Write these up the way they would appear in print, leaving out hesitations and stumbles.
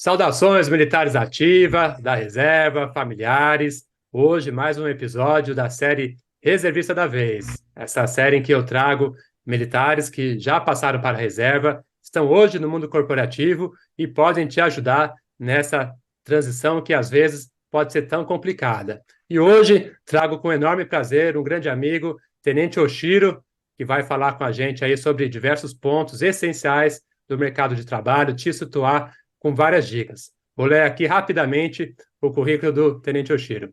Saudações militares ativa, da reserva, familiares. Hoje, mais um episódio da série Reservista da Vez. Essa série em que eu trago militares que já passaram para a reserva, estão hoje no mundo corporativo e podem te ajudar nessa transição que às vezes pode ser tão complicada. E hoje trago com enorme prazer um grande amigo, Tenente Oshiro, que vai falar com a gente aí sobre diversos pontos essenciais do mercado de trabalho, te situar com várias dicas. Vou ler aqui rapidamente o currículo do Tenente Oshiro.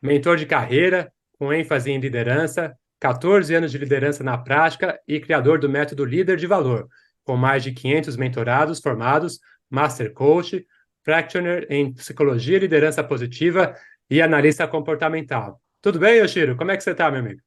Mentor de carreira, com ênfase em liderança, 14 anos de liderança na prática e criador do método Líder de Valor, com mais de 500 mentorados formados, Master Coach, Practitioner em Psicologia e Liderança Positiva e analista comportamental. Tudo bem, Yoshiro? Como é que você está, meu amigo?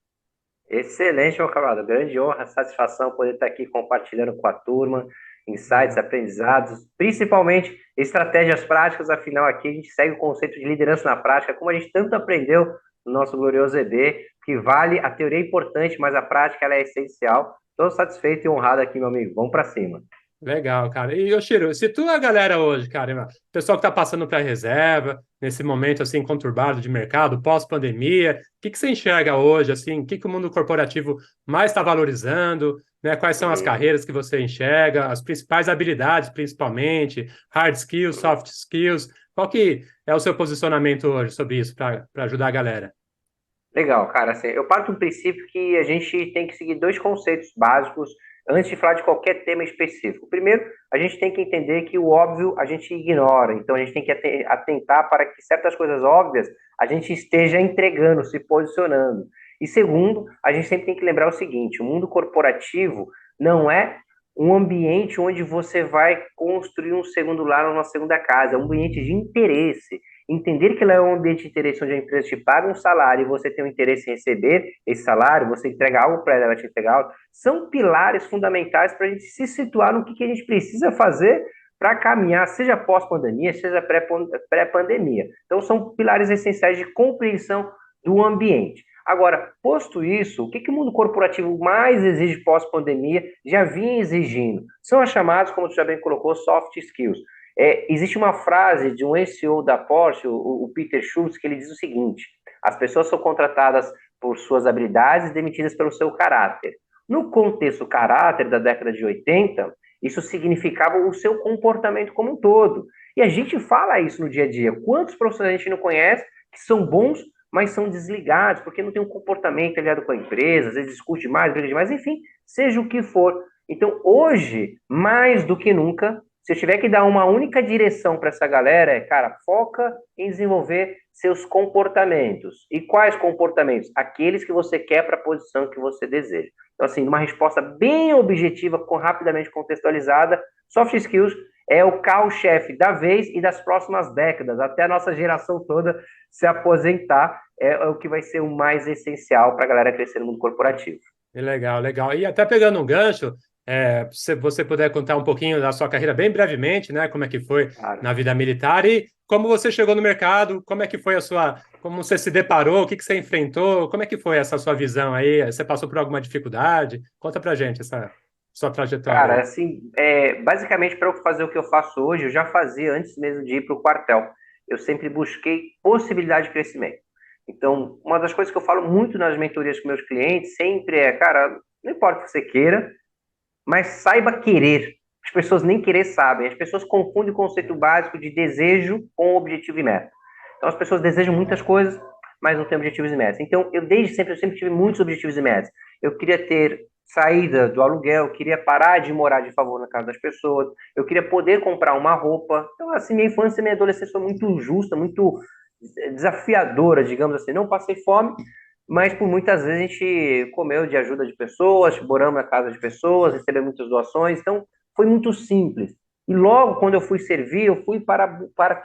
Excelente, meu camarada. Grande honra, satisfação poder estar aqui compartilhando com a turma, insights, Legal. aprendizados, principalmente estratégias práticas. Afinal, aqui a gente segue o conceito de liderança na prática, como a gente tanto aprendeu no nosso glorioso EB, que vale, a teoria é importante, mas a prática ela é essencial. Estou satisfeito e honrado aqui, meu amigo. Vamos para cima. Legal, cara. E, Yoshiro, situa a galera hoje, cara, o pessoal que está passando para a reserva, nesse momento assim conturbado de mercado, pós-pandemia, o que que você enxerga hoje, assim, o que que o mundo corporativo mais está valorizando, né? Quais são as Uhum. carreiras que você enxerga, as principais habilidades, principalmente, hard skills, soft skills, qual que é o seu posicionamento hoje sobre isso para ajudar a galera? Legal, cara. Assim, eu parto do princípio que a gente tem que seguir dois conceitos básicos antes de falar de qualquer tema específico. Primeiro, a gente tem que entender que o óbvio a gente ignora, então a gente tem que atentar para que certas coisas óbvias a gente esteja entregando, se posicionando. E segundo, a gente sempre tem que lembrar o seguinte: o mundo corporativo não é um ambiente onde você vai construir um segundo lar ou uma segunda casa, é um ambiente de interesse. Entender que ela é um ambiente de interesse onde a empresa te paga um salário e você tem um interesse em receber esse salário, você entrega algo para ela, ela te entrega algo, são pilares fundamentais para a gente se situar no que a gente precisa fazer para caminhar, seja pós-pandemia, seja pré-pandemia. Então, são pilares essenciais de compreensão do ambiente. Agora, posto isso, o que o mundo corporativo mais exige pós-pandemia já vinha exigindo? São as chamadas, como tu já bem colocou, soft skills. Existe uma frase de um CEO da Porsche, o Peter Schultz, que ele diz o seguinte: as pessoas são contratadas por suas habilidades e demitidas pelo seu caráter. No contexto caráter da década de 80, isso significava o seu comportamento como um todo. E a gente fala isso no dia a dia. Quantos profissionais a gente não conhece que são bons, mas são desligados, porque não tem um comportamento alinhado com a empresa, às vezes discute demais, briga demais, enfim, seja o que for. Então, hoje, mais do que nunca, se eu tiver que dar uma única direção para essa galera, cara, foca em desenvolver seus comportamentos. E quais comportamentos? Aqueles que você quer para a posição que você deseja. Então, assim, uma resposta bem objetiva, rapidamente contextualizada, soft skills é o carro-chefe da vez e das próximas décadas, até a nossa geração toda se aposentar, é o que vai ser o mais essencial para a galera crescer no mundo corporativo. Legal, legal. E até pegando um gancho, se você puder contar um pouquinho da sua carreira bem brevemente, né? Como é que foi Claro. na vida militar e como você chegou no mercado, como é que foi a sua, como você se deparou, o que que você enfrentou, como é que foi essa sua visão aí? Você passou por alguma dificuldade? Conta pra gente essa sua trajetória Cara, aí. assim, basicamente para eu fazer o que eu faço hoje, eu já fazia antes mesmo de ir para o quartel. Eu sempre busquei possibilidade de crescimento. Então, uma das coisas que eu falo muito nas mentorias com meus clientes sempre é, cara, não importa o que você queira, mas saiba querer. As pessoas nem querer sabem. As pessoas confundem o conceito básico de desejo com objetivo e meta. Então, as pessoas desejam muitas coisas, mas não têm objetivos e metas. Então, eu sempre tive muitos objetivos e metas. Eu queria ter saída do aluguel, eu queria parar de morar de favor na casa das pessoas, eu queria poder comprar uma roupa. Então, assim, minha infância e minha adolescência foi muito justa, muito desafiadora, digamos assim. Não passei fome, mas por muitas vezes a gente comeu de ajuda de pessoas, moramos na casa de pessoas, recebemos muitas doações, então foi muito simples. E logo quando eu fui servir, eu fui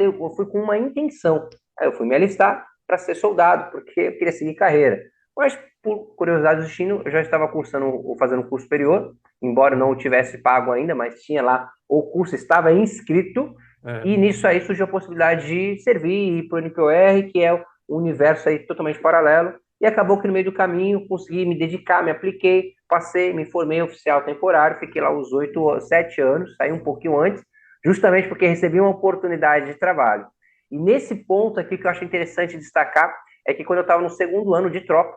eu fui com uma intenção. Aí eu fui me alistar para ser soldado, porque eu queria seguir carreira. Mas por curiosidade do destino, eu já estava cursando, fazendo um curso superior, embora não o tivesse pago ainda, mas tinha lá o curso, estava inscrito, É, e nisso aí surgiu a possibilidade de servir e ir para o NPOR, que é um universo aí totalmente paralelo, e acabou que no meio do caminho consegui me dedicar, me apliquei, passei, me formei oficial temporário, fiquei lá os 7 anos, saí um pouquinho antes, justamente porque recebi uma oportunidade de trabalho. E nesse ponto aqui que eu acho interessante destacar é que quando eu estava no segundo ano de tropa,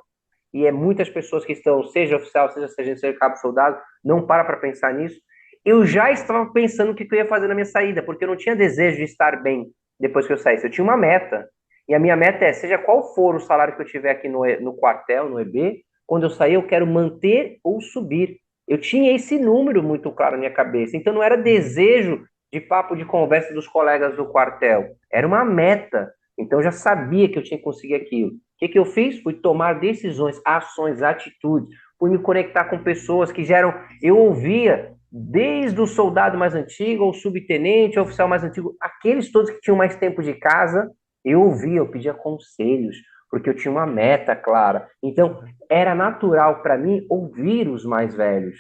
e é muitas pessoas que estão, seja oficial, seja sargento, seja cabo soldado, não para pensar nisso, eu já estava pensando o que eu ia fazer na minha saída, porque eu não tinha desejo de estar bem depois que eu saísse. Eu tinha uma meta. E a minha meta é, seja qual for o salário que eu tiver aqui no quartel, no EB, quando eu sair, eu quero manter ou subir. Eu tinha esse número muito claro na minha cabeça. Então não era desejo de papo de conversa dos colegas do quartel. Era uma meta. Então eu já sabia que eu tinha que conseguir aquilo. O que eu fiz? Fui tomar decisões, ações, atitudes. Fui me conectar com pessoas que já eram. Eu ouvia desde o soldado mais antigo, ao subtenente, ao oficial mais antigo, aqueles todos que tinham mais tempo de casa, eu ouvia, eu pedia conselhos, porque eu tinha uma meta clara. Então, era natural para mim ouvir os mais velhos.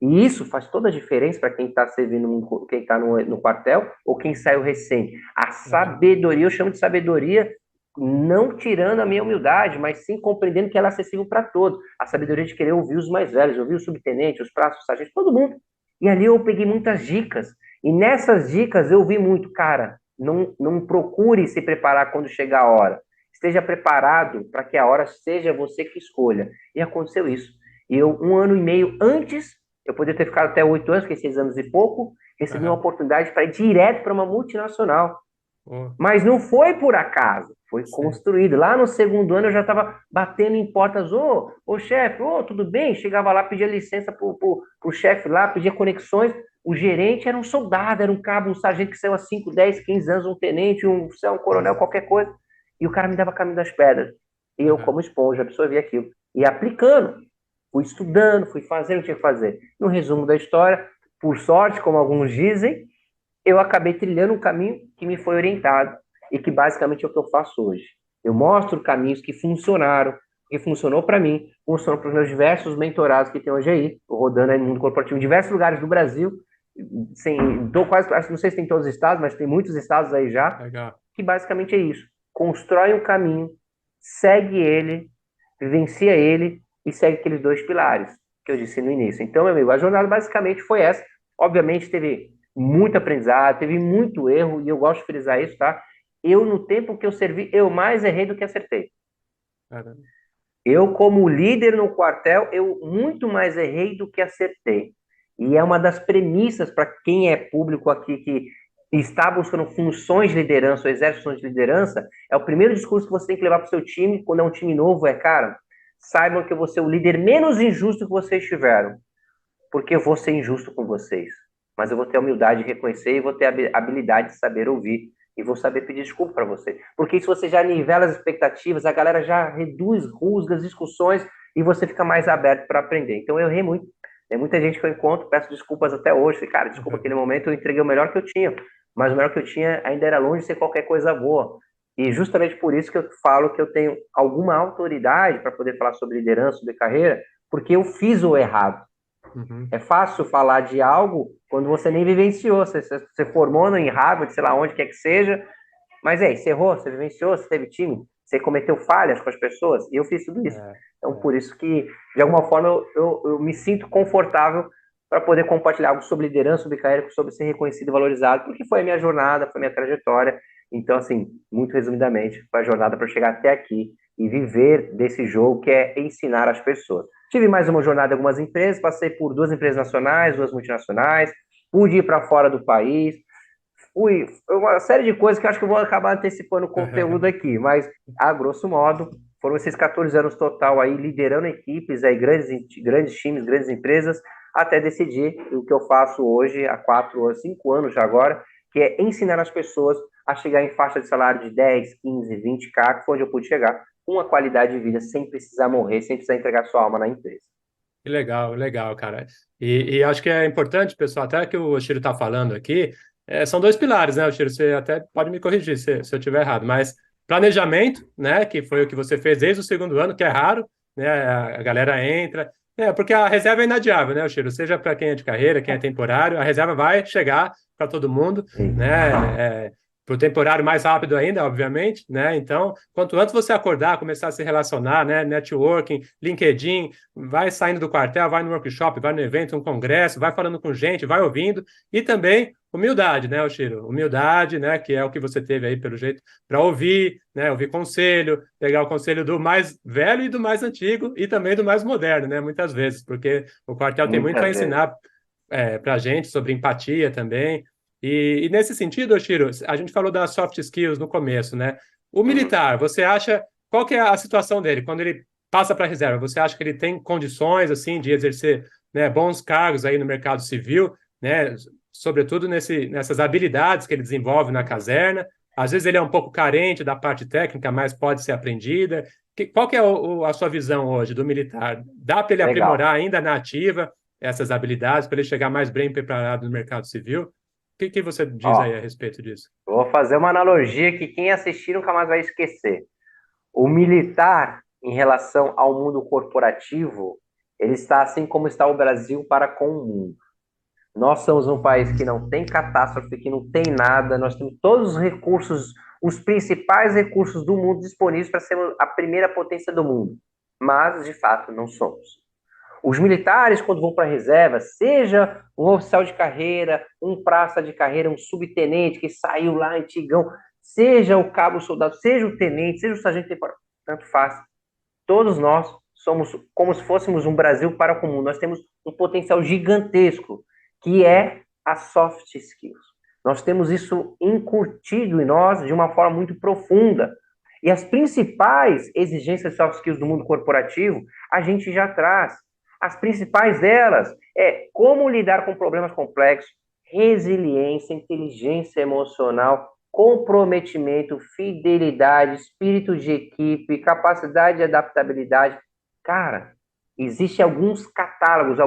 E isso faz toda a diferença para quem está servindo, quem está no quartel ou quem saiu recém. A sabedoria, eu chamo de sabedoria, não tirando a minha humildade, mas sim compreendendo que ela é acessível para todos. A sabedoria de querer ouvir os mais velhos, ouvir o subtenente, os praças, os sargentos, todo mundo. E ali eu peguei muitas dicas. E nessas dicas eu vi muito, cara, não procure se preparar quando chegar a hora. Esteja preparado para que a hora seja você que escolha. E aconteceu isso. E eu, 1 ano e meio antes, eu poderia ter ficado até 8 anos, que é 6 anos e pouco, recebi uma oportunidade para ir direto para uma multinacional. Mas não foi por acaso, foi construído. Lá no segundo ano eu já estava batendo em portas, ô chefe, tudo bem? Chegava lá, pedia licença pro chefe lá, pedia conexões. O gerente era um soldado, era um cabo, um sargento que saiu há 5, 10, 15 anos, um tenente, um oficial, um coronel, qualquer coisa. E o cara me dava caminho das pedras. E eu, como esponja, absorvi aquilo. E aplicando, fui estudando, fui fazendo o que tinha que fazer. No resumo da história, por sorte, como alguns dizem, eu acabei trilhando um caminho que me foi orientado e que basicamente é o que eu faço hoje. Eu mostro caminhos que funcionaram, que funcionou para mim, funcionou para os meus diversos mentorados que tem hoje aí, rodando aí no mundo corporativo em diversos lugares do Brasil, quase, não sei se tem em todos os estados, mas tem muitos estados aí já, que basicamente é isso. Constrói um caminho, segue ele, vivencia ele e segue aqueles 2 pilares que eu disse no início. Então, meu amigo, a jornada basicamente foi essa. Obviamente teve muito aprendizado, teve muito erro, e eu gosto de frisar isso, tá? Eu, no tempo que eu servi, eu mais errei do que acertei. Caramba. Eu, como líder no quartel, eu muito mais errei do que acertei. E é uma das premissas para quem é público aqui que está buscando funções de liderança ou exerce funções de liderança, é o primeiro discurso que você tem que levar para o seu time, quando é um time novo, cara, saibam que eu vou ser o líder menos injusto que vocês tiveram, porque eu vou ser injusto com vocês. Mas eu vou ter a humildade de reconhecer e vou ter a habilidade de saber ouvir e vou saber pedir desculpa para você. Porque se você já nivela as expectativas, a galera já reduz, rusga as discussões e você fica mais aberto para aprender. Então eu errei muito. Tem muita gente que eu encontro, peço desculpas até hoje. Cara, desculpa, aquele momento eu entreguei o melhor que eu tinha, mas o melhor que eu tinha ainda era longe de ser qualquer coisa boa. E justamente por isso que eu falo que eu tenho alguma autoridade para poder falar sobre liderança, sobre carreira, porque eu fiz o errado. É fácil falar de algo quando você nem vivenciou. Você formou em Harvard, sei lá onde quer que seja, mas você errou, você vivenciou, você teve time, você cometeu falhas com as pessoas, e eu fiz tudo isso. Então, por isso que, de alguma forma, eu me sinto confortável para poder compartilhar algo sobre liderança, sobre carreira, sobre ser reconhecido e valorizado, porque foi a minha jornada, foi a minha trajetória. Então, assim, muito resumidamente, foi a jornada para chegar até aqui e viver desse jogo que é ensinar as pessoas. Tive mais uma jornada em algumas empresas, passei por 2 empresas nacionais, 2 multinacionais, pude ir para fora do país, uma série de coisas que eu acho que eu vou acabar antecipando o conteúdo aqui, mas a grosso modo foram esses 14 anos total aí liderando equipes, aí grandes times, grandes empresas, até decidir o que eu faço hoje há 4 ou 5 anos já agora, que é ensinar as pessoas a chegar em faixa de salário de 10, 15, 20K, que foi onde eu pude chegar, com uma qualidade de vida sem precisar morrer, sem precisar entregar sua alma na empresa. Que legal, cara. E acho que é importante, pessoal, até que o Chiro está falando aqui, são 2 pilares, né, Chiro? Você até pode me corrigir se eu estiver errado, mas planejamento, né, que foi o que você fez desde o segundo ano, que é raro, né, a galera entra, porque a reserva é inadiável, né, Chiro? Seja para quem é de carreira, quem é temporário, a reserva vai chegar para todo mundo, né, para o temporário mais rápido ainda, obviamente, né? Então, quanto antes você acordar, começar a se relacionar, né? Networking, LinkedIn, vai saindo do quartel, vai no workshop, vai no evento, no congresso, vai falando com gente, vai ouvindo, e também humildade, né, Oshiro? Humildade, né, que é o que você teve aí, pelo jeito, para ouvir, né, ouvir conselho, pegar o conselho do mais velho e do mais antigo e também do mais moderno, né, muitas vezes, porque o quartel tem muito a Muitas vezes. ensinar para a gente sobre empatia também. E nesse sentido, Oshiro, a gente falou das soft skills no começo, né? O Uhum. militar, você acha, qual que é a situação dele quando ele passa para a reserva? Você acha que ele tem condições, assim, de exercer, né, bons cargos aí no mercado civil, né? Sobretudo nessas habilidades que ele desenvolve na caserna. Às vezes ele é um pouco carente da parte técnica, mas pode ser aprendida. Qual que é a sua visão hoje do militar? Dá para ele Legal. aprimorar ainda na ativa essas habilidades para ele chegar mais bem preparado no mercado civil? Que você diz aí Ó, a respeito disso? eu vou fazer uma analogia que quem assistir nunca mais vai esquecer. O militar, em relação ao mundo corporativo, ele está assim como está o Brasil para com o mundo. Nós somos um país que não tem catástrofe, que não tem nada, nós temos todos os recursos, os principais recursos do mundo disponíveis para sermos a primeira potência do mundo. Mas, de fato, não somos. Os militares, quando vão para a reserva, seja um oficial de carreira, um praça de carreira, um subtenente que saiu lá antigão, seja o cabo soldado, seja o tenente, seja o sargento temporário, tanto faz. Todos nós somos como se fôssemos um Brasil para o comum. Nós temos um potencial gigantesco, que é a soft skills. Nós temos isso incutido em nós de uma forma muito profunda. E as principais exigências de soft skills do mundo corporativo, a gente já traz. As principais delas é como lidar com problemas complexos, resiliência, inteligência emocional, comprometimento, fidelidade, espírito de equipe, capacidade de adaptabilidade. Cara, existem alguns catálogos,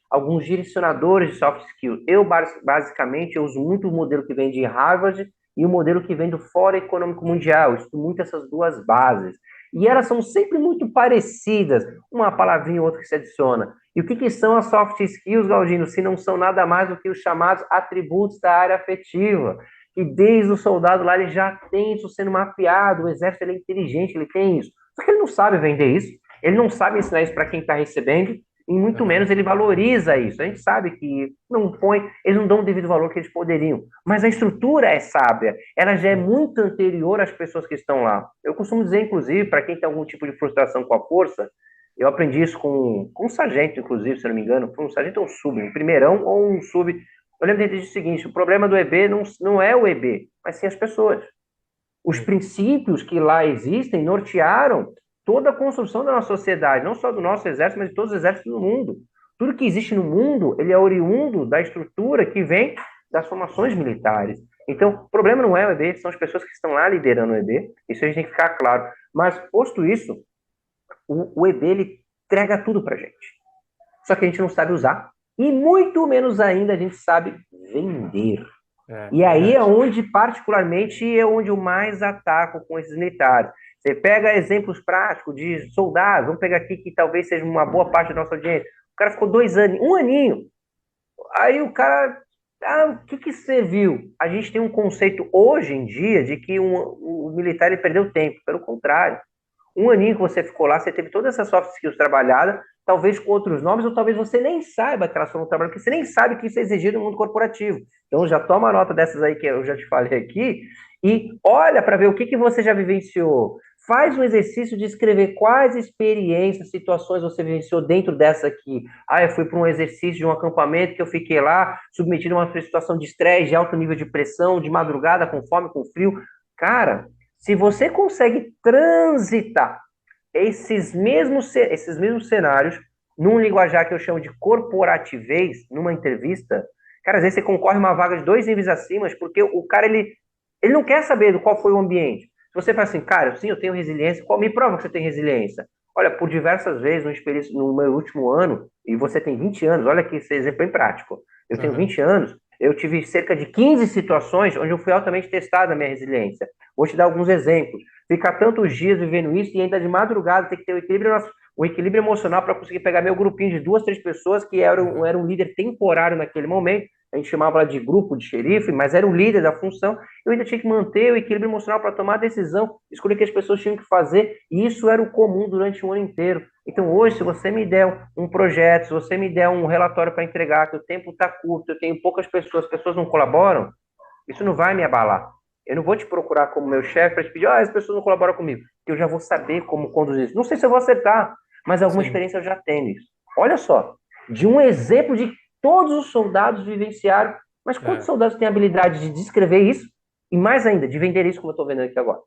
alguns direcionadores de soft skills. Eu, basicamente, eu uso muito o modelo que vem de Harvard e o modelo que vem do Fórum Econômico Mundial. Eu estudo muito essas duas bases. E elas são sempre muito parecidas, uma palavrinha ou outra que se adiciona. E o que são as soft skills, Galdino, se não são nada mais do que os chamados atributos da área afetiva? Que desde o soldado lá ele já tem isso sendo mapeado, o exército ele é inteligente, ele tem isso. Só que ele não sabe vender isso, ele não sabe ensinar isso para quem está recebendo, e muito menos Aham. ele valoriza isso. A gente sabe que não põe, eles não dão o devido valor que eles poderiam, mas a estrutura é sábia, ela já é Sim. muito anterior às pessoas que estão lá. Eu costumo dizer, inclusive, para quem tem algum tipo de frustração com a força, eu aprendi isso com um sargento, inclusive, se eu não me engano, foi um sargento ou um sub, um primeirão ou um sub. Eu lembro dele dizer o seguinte: o problema do EB não é o EB, mas sim as pessoas. Os Sim. princípios que lá existem nortearam toda a construção da nossa sociedade, não só do nosso exército, mas de todos os exércitos do mundo. Tudo que existe no mundo, ele é oriundo da estrutura que vem das formações militares. Então, o problema não é o EB, são as pessoas que estão lá liderando o EB, isso a gente tem que ficar claro. Mas, posto isso, o EB, ele entrega tudo pra gente. Só que a gente não sabe usar. E muito menos ainda a gente sabe vender. É, E aí é verdade. onde, particularmente, é onde eu mais ataco com esses militares. Você pega exemplos práticos de soldados, vamos pegar aqui que talvez seja uma boa parte da nossa audiência. O cara ficou 2 anos, um aninho. Aí o cara, o que você viu? A gente tem um conceito hoje em dia de que o militar ele perdeu tempo. Pelo contrário, um aninho que você ficou lá, você teve todas essas soft skills trabalhadas, talvez com outros nomes, ou talvez você nem saiba que elas foram trabalhadas, porque você nem sabe que isso é exigido no mundo corporativo. Então já toma nota dessas aí que eu já te falei aqui, e olha para ver o que você já vivenciou. Faz um exercício de escrever quais experiências, situações você vivenciou dentro dessa aqui. Eu fui para um exercício de um acampamento que eu fiquei lá, submetido a uma situação de estresse, de alto nível de pressão, de madrugada, com fome, com frio. Cara, se você consegue transitar esses mesmos cenários num linguajar que eu chamo de corporativez, numa entrevista, cara, às vezes você concorre uma vaga de 2 níveis acima, porque o cara, ele não quer saber do qual foi o ambiente. Se você fala assim, cara, sim, eu tenho resiliência, qual me prova que você tem resiliência? Olha, por diversas vezes no meu último ano, e você tem 20 anos, olha que esse exemplo é bem prático. Eu tenho Aham. 20 anos, eu tive cerca de 15 situações onde eu fui altamente testado a minha resiliência. Vou te dar alguns exemplos. Ficar tantos dias vivendo isso e ainda de madrugada ter que ter o equilíbrio emocional para conseguir pegar meu grupinho de 2, 3 pessoas que eram, Aham. eram um líder temporário naquele momento. A gente chamava ela de grupo de xerife, mas era o líder da função. Eu ainda tinha que manter o equilíbrio emocional para tomar a decisão, escolher o que as pessoas tinham que fazer, e isso era o comum durante um ano inteiro. Então, hoje, se você me der um projeto, se você me der um relatório para entregar, que o tempo está curto, eu tenho poucas pessoas, as pessoas não colaboram, isso não vai me abalar. Eu não vou te procurar como meu chefe para te pedir, as pessoas não colaboram comigo, porque eu já vou saber como conduzir isso. Não sei se eu vou acertar, mas alguma Sim. experiência eu já tenho isso. Olha só, de um exemplo de todos os soldados vivenciaram, mas quantos É. soldados têm a habilidade de descrever isso e mais ainda, de vender isso como eu estou vendo aqui agora?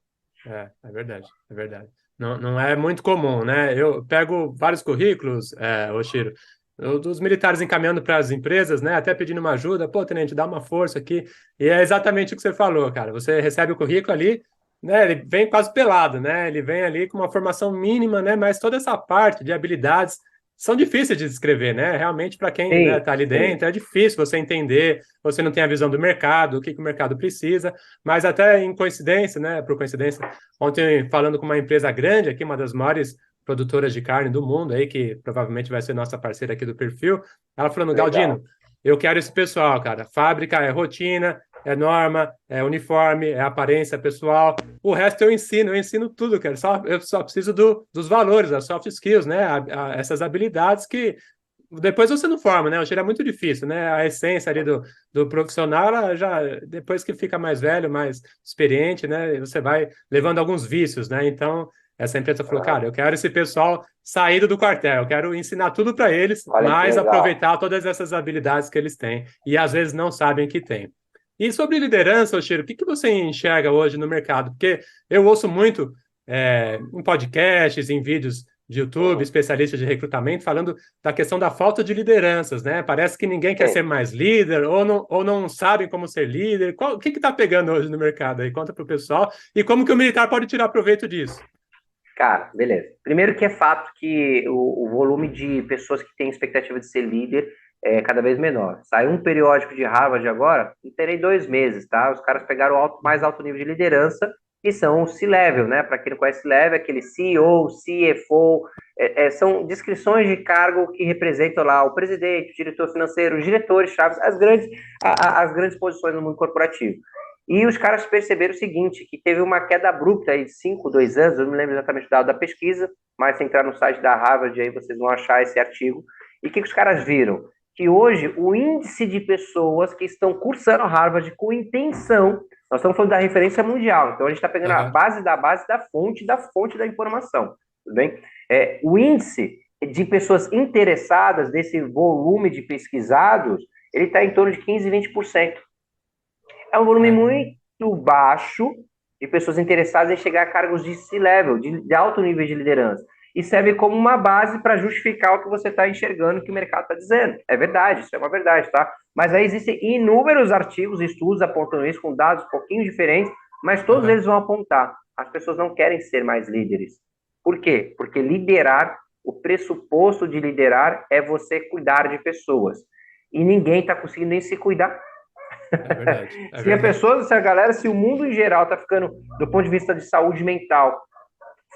É verdade, é verdade. Não, não é muito comum, né? Eu pego vários currículos, Oshiro, dos militares encaminhando para as empresas, né? Até pedindo uma ajuda, pô, tenente, dá uma força aqui. E é exatamente o que você falou, cara. Você recebe o currículo ali, né? Ele vem quase pelado, né? Ele vem ali com uma formação mínima, né? Mas toda essa parte de habilidades são difíceis de descrever, né? Realmente, para quem, né, Sim, tá ali sim. dentro, é difícil você entender, você não tem a visão do mercado, o que que o mercado precisa, mas até em coincidência, né? Por coincidência, ontem, falando com uma empresa grande aqui, uma das maiores produtoras de carne do mundo aí, que provavelmente vai ser nossa parceira aqui do perfil, ela falando, Legal. Galdino, eu quero esse pessoal, cara. Fábrica é rotina, é norma, é uniforme, é aparência pessoal. O resto eu ensino tudo, cara. Eu só preciso dos valores, das soft skills, né? Essas habilidades que depois você não forma, né? Hoje é muito difícil, né? A essência ali do profissional, ela já, depois que fica mais velho, mais experiente, né? Você vai levando alguns vícios, né? Então, essa empresa falou, cara, eu quero esse pessoal saído do quartel, eu quero ensinar tudo para eles, Olha que mas legal. aproveitar todas essas habilidades que eles têm e às vezes não sabem que têm. E sobre liderança, Oshiro, o que que você enxerga hoje no mercado? Porque eu ouço muito em podcasts, em vídeos de YouTube, Uhum. especialistas de recrutamento, falando da questão da falta de lideranças, né? Parece que ninguém quer ser Sim. mais líder ou não sabem como ser líder. O que está pegando hoje no mercado aí? Conta para o pessoal. E como que o militar pode tirar proveito disso? Cara, beleza. Primeiro que é fato que o volume de pessoas que têm expectativa de ser líder é cada vez menor. Saiu um periódico de Harvard agora, não terei 2 meses, tá? Os caras pegaram o mais Uhum. alto nível de liderança, que são o C-Level, né? Para quem não conhece C-Level, é aquele CEO, CFO, são descrições de cargo que representam lá o presidente, o diretor financeiro, os diretores chaves, as grandes posições no mundo corporativo. E os caras perceberam o seguinte, que teve uma queda abrupta aí de 5, 2 anos, eu não lembro exatamente o dado da pesquisa, mas se entrar no site da Harvard aí vocês vão achar esse artigo. E o que os caras viram? Que hoje o índice de pessoas que estão cursando Harvard com intenção, nós estamos falando da referência mundial, então a gente está pegando a Aham. base da fonte da informação, tudo bem? O índice de pessoas interessadas desse volume de pesquisados, ele está em torno de 15, 20%. É um volume É, muito baixo de pessoas interessadas em chegar a cargos de C-level, de alto nível de liderança. E serve como uma base para justificar o que você está enxergando que o mercado está dizendo. É verdade, isso é uma verdade, tá? Mas aí existem inúmeros artigos e estudos apontando isso com dados um pouquinho diferentes, mas todos aham. eles vão apontar. As pessoas não querem ser mais líderes. Por quê? Porque liderar, o pressuposto de liderar é você cuidar de pessoas. E ninguém está conseguindo nem se cuidar. É verdade, é Se a verdade. pessoa, se a galera, se o mundo em geral está ficando, do ponto de vista de saúde mental,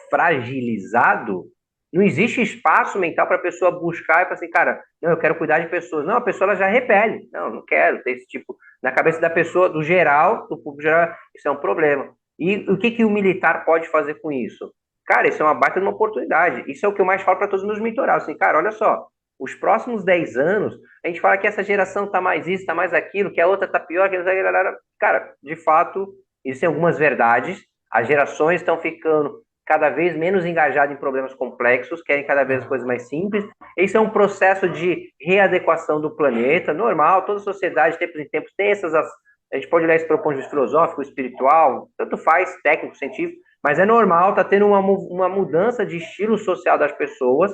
fragilizado, não existe espaço mental para a pessoa buscar e falar assim, cara, não, eu quero cuidar de pessoas. Não, a pessoa ela já repele. Não, não quero ter esse tipo. Na cabeça da pessoa, do geral, do público geral, isso é um problema. E o que, que o militar pode fazer com isso? Cara, isso é uma baita de uma oportunidade. Isso é o que eu mais falo para todos os meus mentorados. Assim, cara, olha só, os próximos 10 anos, a gente fala que essa geração tá mais isso, tá mais aquilo, que a outra tá pior, que a galera. Cara, de fato, existem algumas verdades. As gerações estão ficando cada vez menos engajadas em problemas complexos, querem cada vez Aham. coisas mais simples. Esse é um processo de readequação do planeta, normal. Toda sociedade, de tempos em tempos, tem essas. A gente pode olhar isso para o ponto de vista filosófico, espiritual, tanto faz, técnico, científico, mas é normal, tá tendo uma mudança de estilo social das pessoas.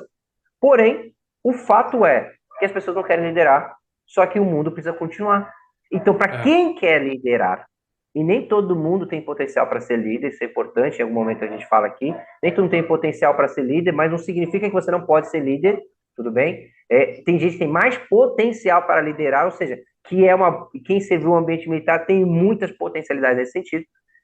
Porém, o fato é que as pessoas não querem liderar, só que o mundo precisa continuar. Então, para É, quem quer liderar, e nem todo mundo tem potencial para ser líder, isso é importante, em algum momento a gente fala aqui, nem todo mundo tem potencial para ser líder, mas não significa que você não pode ser líder, tudo bem? Tem gente que tem mais potencial para liderar, ou seja, quem serviu o ambiente militar tem muitas potencialidades nesse sentido.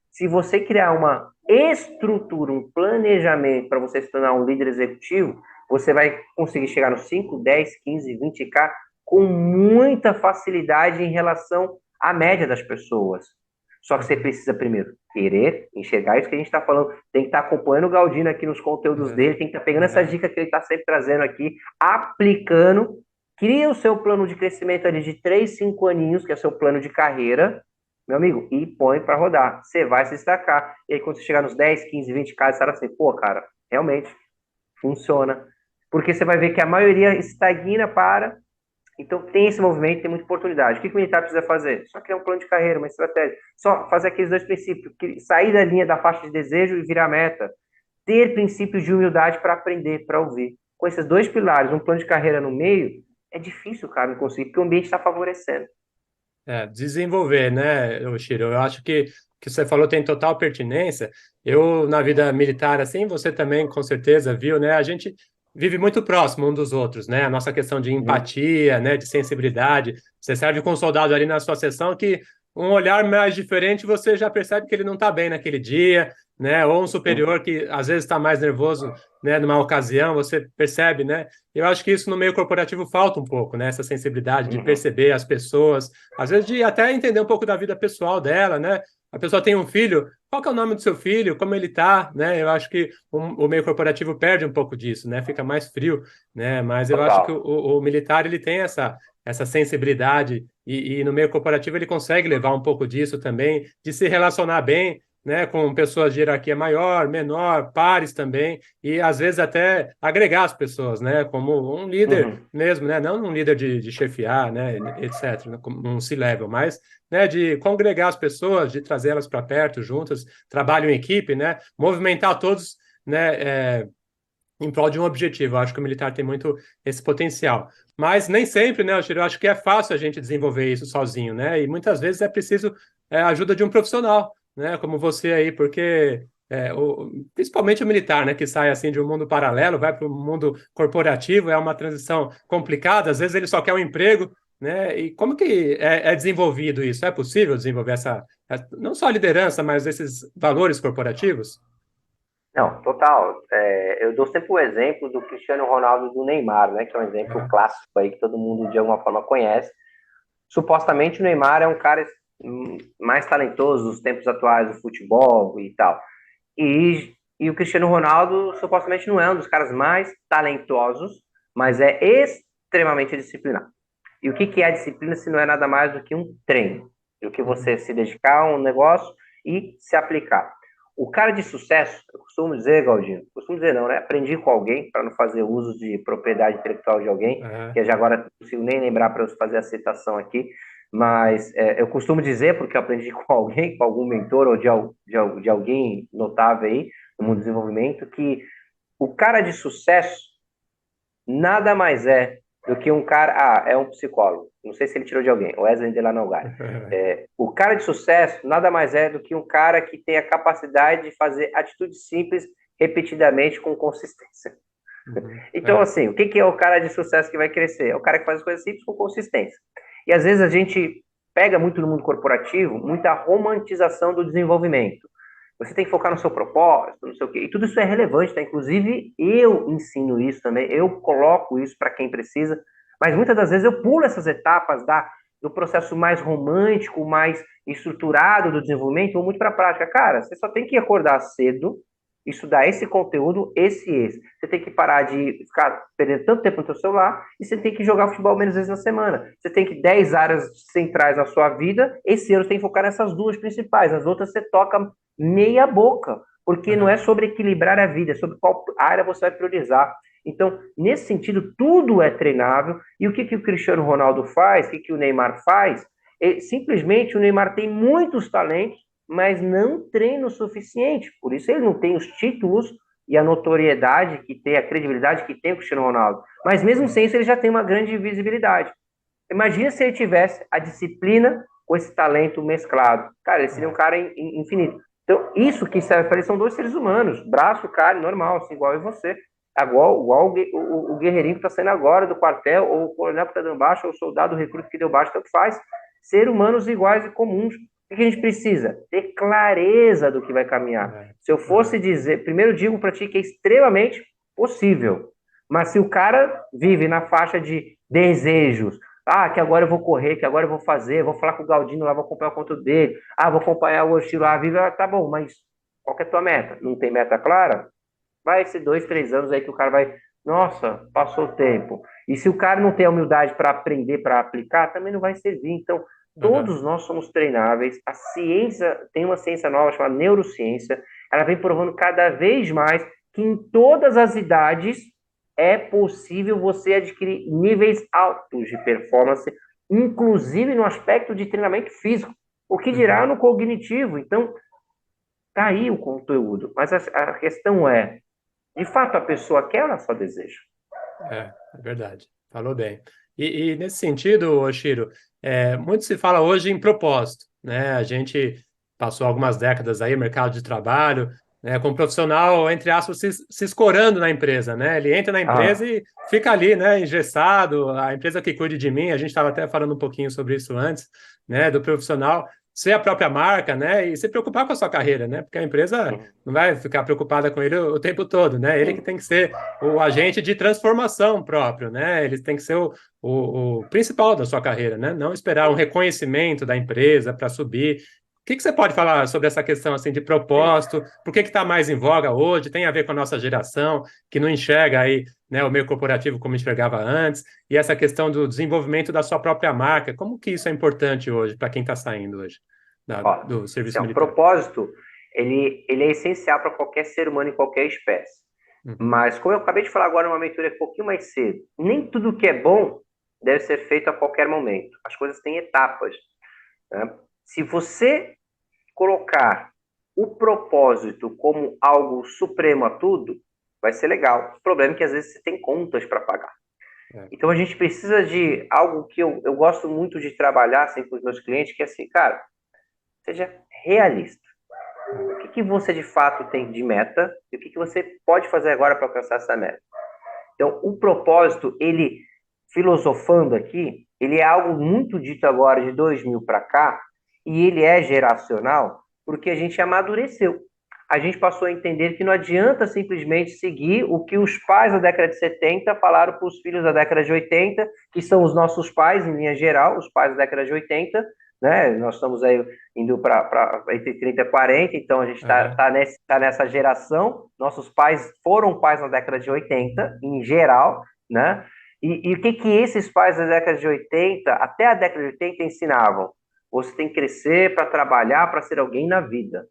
Se você criar uma estrutura, um planejamento para você se tornar um líder executivo, você vai conseguir chegar nos 5, 10, 15, 20K com muita facilidade em relação à média das pessoas. Só que você precisa primeiro querer enxergar isso que a gente está falando. Tem que estar acompanhando o Galdino aqui nos conteúdos dele, tem que estar pegando essa dica que ele está sempre trazendo aqui, aplicando. Cria o seu plano de crescimento ali de 3, 5 aninhos, que é o seu plano de carreira, meu amigo, e põe para rodar. Você vai se destacar. E aí, quando você chegar nos 10, 15, 20 casos, você fala assim, pô, cara, realmente funciona. Porque você vai ver que a maioria estagna para. Então, tem esse movimento, tem muita oportunidade. O que o militar precisa fazer? Só criar um plano de carreira, uma estratégia. Só fazer aqueles dois princípios: sair da linha da faixa de desejo e virar meta. Ter princípios de humildade para aprender, para ouvir. Com esses dois pilares, um plano de carreira no meio, é difícil o cara não conseguir, porque o ambiente está favorecendo. Desenvolver, né, Oshiro? Eu acho que você falou tem total pertinência. Eu, na vida militar, assim, você também, com certeza, viu, né? A gente vive muito próximo um dos outros, né? A nossa questão de Uhum. empatia, né, de sensibilidade. Você serve com um soldado ali na sua sessão que um olhar mais diferente você já percebe que ele não está bem naquele dia, né? Ou um Sim. superior que às vezes está mais nervoso, né, numa ocasião, você percebe, né? Eu acho que isso no meio corporativo falta um pouco, né? Essa sensibilidade de Uhum. perceber as pessoas, às vezes de até entender um pouco da vida pessoal dela, né? A pessoa tem um filho, qual que é o nome do seu filho, como ele tá, né? Eu acho que o meio corporativo perde um pouco disso, né? Fica mais frio, né? Mas eu acho que Total. o militar ele tem essa sensibilidade e no meio corporativo ele consegue levar um pouco disso também, de se relacionar bem, né, com pessoas de hierarquia maior, menor, pares também, e às vezes até agregar as pessoas, né, como um líder Uhum. mesmo, né, não um líder de chefiar, né, etc., né, como um C-level, mas, né, de congregar as pessoas, de trazê-las para perto, juntas, trabalho em equipe, né, movimentar todos, né, em prol de um objetivo. Eu acho que o militar tem muito esse potencial. Mas nem sempre, né, eu acho que é fácil a gente desenvolver isso sozinho, né? E muitas vezes é preciso a ajuda de um profissional, né? Como você aí, porque principalmente o militar, né, que sai assim de um mundo paralelo, vai para o mundo corporativo, é uma transição complicada. Às vezes ele só quer um emprego, né? E como que é desenvolvido isso? É possível desenvolver não só a liderança, mas esses valores corporativos? Não, total. Eu dou sempre o exemplo do Cristiano Ronaldo e do Neymar, né? Que é um exemplo Aham. clássico aí que todo mundo de alguma forma conhece. Supostamente o Neymar é um cara mais talentoso dos tempos atuais do futebol e tal. E o Cristiano Ronaldo supostamente não é um dos caras mais talentosos, mas é extremamente disciplinado. E o que que é a disciplina se não é nada mais do que um treino? Do que Uhum. você se dedicar a um negócio e se aplicar. O cara de sucesso, eu costumo dizer, Galdino, costumo dizer não, né? Aprendi com alguém, para não fazer uso de propriedade intelectual de alguém, Aham. que já agora não consigo nem lembrar para eu fazer a citação aqui, mas eu costumo dizer, porque eu aprendi com alguém, com algum mentor ou de alguém notável aí no mundo do desenvolvimento, que o cara de sucesso nada mais é do que um cara. Ah, é um psicólogo. Não sei se ele tirou de alguém, o Wesley Delanogari. O cara de sucesso nada mais é do que um cara que tem a capacidade de fazer atitudes simples repetidamente com consistência. Uhum. Então, assim, o que que é o cara de sucesso que vai crescer? É o cara que faz as coisas simples com consistência. E às vezes a gente pega muito no mundo corporativo muita romantização do desenvolvimento. Você tem que focar no seu propósito, não sei o quê. E tudo isso é relevante, tá? Inclusive, eu ensino isso também, eu coloco isso para quem precisa, mas muitas das vezes eu pulo essas etapas do processo mais romântico, mais estruturado do desenvolvimento, ou muito para a prática. Cara, você só tem que acordar cedo, estudar esse conteúdo, esse. Você tem que parar de ficar perdendo tanto tempo no seu celular e você tem que jogar futebol menos vezes na semana. Você tem que 10 áreas centrais na sua vida, esse ano você tem que focar nessas duas principais, as outras você toca meia boca, porque não é Aham. sobre equilibrar a vida, é sobre qual área você vai priorizar. Então, nesse sentido, tudo é treinável. E o que, que o Cristiano Ronaldo faz, o que, que o Neymar faz? Simplesmente o Neymar tem muitos talentos, mas não treina o suficiente. Por isso ele não tem os títulos e a notoriedade que tem, a credibilidade que tem o Cristiano Ronaldo. Mas mesmo sem isso, ele já tem uma grande visibilidade. Imagina se ele tivesse a disciplina com esse talento mesclado. Cara, ele seria um É. cara infinito. Então, isso que serve para ele são dois seres humanos, braço, carne, normal, assim, igual eu e você. Igual o guerreirinho que está saindo agora do quartel, ou o coronel que está dando baixo, ou o soldado, o recruto que deu baixo, tanto faz. Ser humanos iguais e comuns. O que a gente precisa? Ter clareza do que vai caminhar. É. Se eu Aham. fosse dizer, primeiro digo para ti que é extremamente possível. Mas se o cara vive na faixa de desejos, Ah, que agora eu vou correr, que agora eu vou fazer, vou falar com o Galdino lá, vou acompanhar o conteúdo dele. Ah, vou acompanhar o Oshiro Viva, tá bom, mas qual que é a tua meta? Não tem meta clara? Vai ser 2, 3 anos aí que o cara vai. Nossa, passou o tempo. E se o cara não tem a humildade para aprender, para aplicar, também não vai servir. Então, Aham, todos nós somos treináveis. A ciência tem uma ciência nova chamada neurociência. Ela vem provando cada vez mais que em todas as idades é possível você adquirir níveis altos de performance, inclusive no aspecto de treinamento físico. O que dirá uhum. no cognitivo? Então, tá aí o conteúdo. Mas a questão é de fato, a pessoa quer ou ela só deseja? É verdade. Falou bem. E nesse sentido, Oshiro, muito se fala hoje em propósito, né? A gente passou algumas décadas aí, mercado de trabalho, né, com um profissional, entre aspas, se escorando na empresa, né? Ele entra na empresa Ah, e fica ali, né, engessado, a empresa que cuide de mim, a gente estava até falando um pouquinho sobre isso antes, né, do profissional ser a própria marca, né, e se preocupar com a sua carreira, né? Porque a empresa não vai ficar preocupada com ele o tempo todo, né? Ele que sim. tem que ser o agente de transformação próprio, né? Ele tem que ser o principal da sua carreira, né? Não esperar um reconhecimento da empresa para subir. O que você pode falar sobre essa questão assim de Sim. propósito? Por que está mais em voga hoje? Tem a ver com a nossa geração que não enxerga aí, né, o meio corporativo como enxergava antes e essa questão do desenvolvimento da sua própria marca. Como que isso é importante hoje para quem está saindo hoje Ó, do assim, serviço ó, militar? propósito, ele é essencial para qualquer ser humano em qualquer espécie. Uhum, Mas, como eu acabei de falar agora numa mentoria um pouquinho mais cedo, nem tudo que é bom deve ser feito a qualquer momento. As coisas têm etapas, né? Se você colocar o propósito como algo supremo a tudo, vai ser legal. O problema é que às vezes você tem contas para pagar. é, Então a gente precisa de algo que eu gosto muito de trabalhar assim, com os meus clientes, que é assim, cara, seja realista. é, O que, que você de fato tem de meta e o que, que você pode fazer agora para alcançar essa meta? Então, o propósito, ele, filosofando aqui, ele é algo muito dito agora de 2000 para cá e ele é geracional porque a gente amadureceu. A gente passou a entender que não adianta simplesmente seguir o que os pais da década de 70 falaram para os filhos da década de 80, que são os nossos pais, em linha geral, os pais da década de 80, né? Nós estamos aí indo para entre 30 e 40, então a gente está aham, tá nessa geração. Nossos pais foram pais na década de 80, em geral, né? E o que, que esses pais da década de 80, até a década de 80, ensinavam? Você tem que crescer para trabalhar, para ser alguém na vida.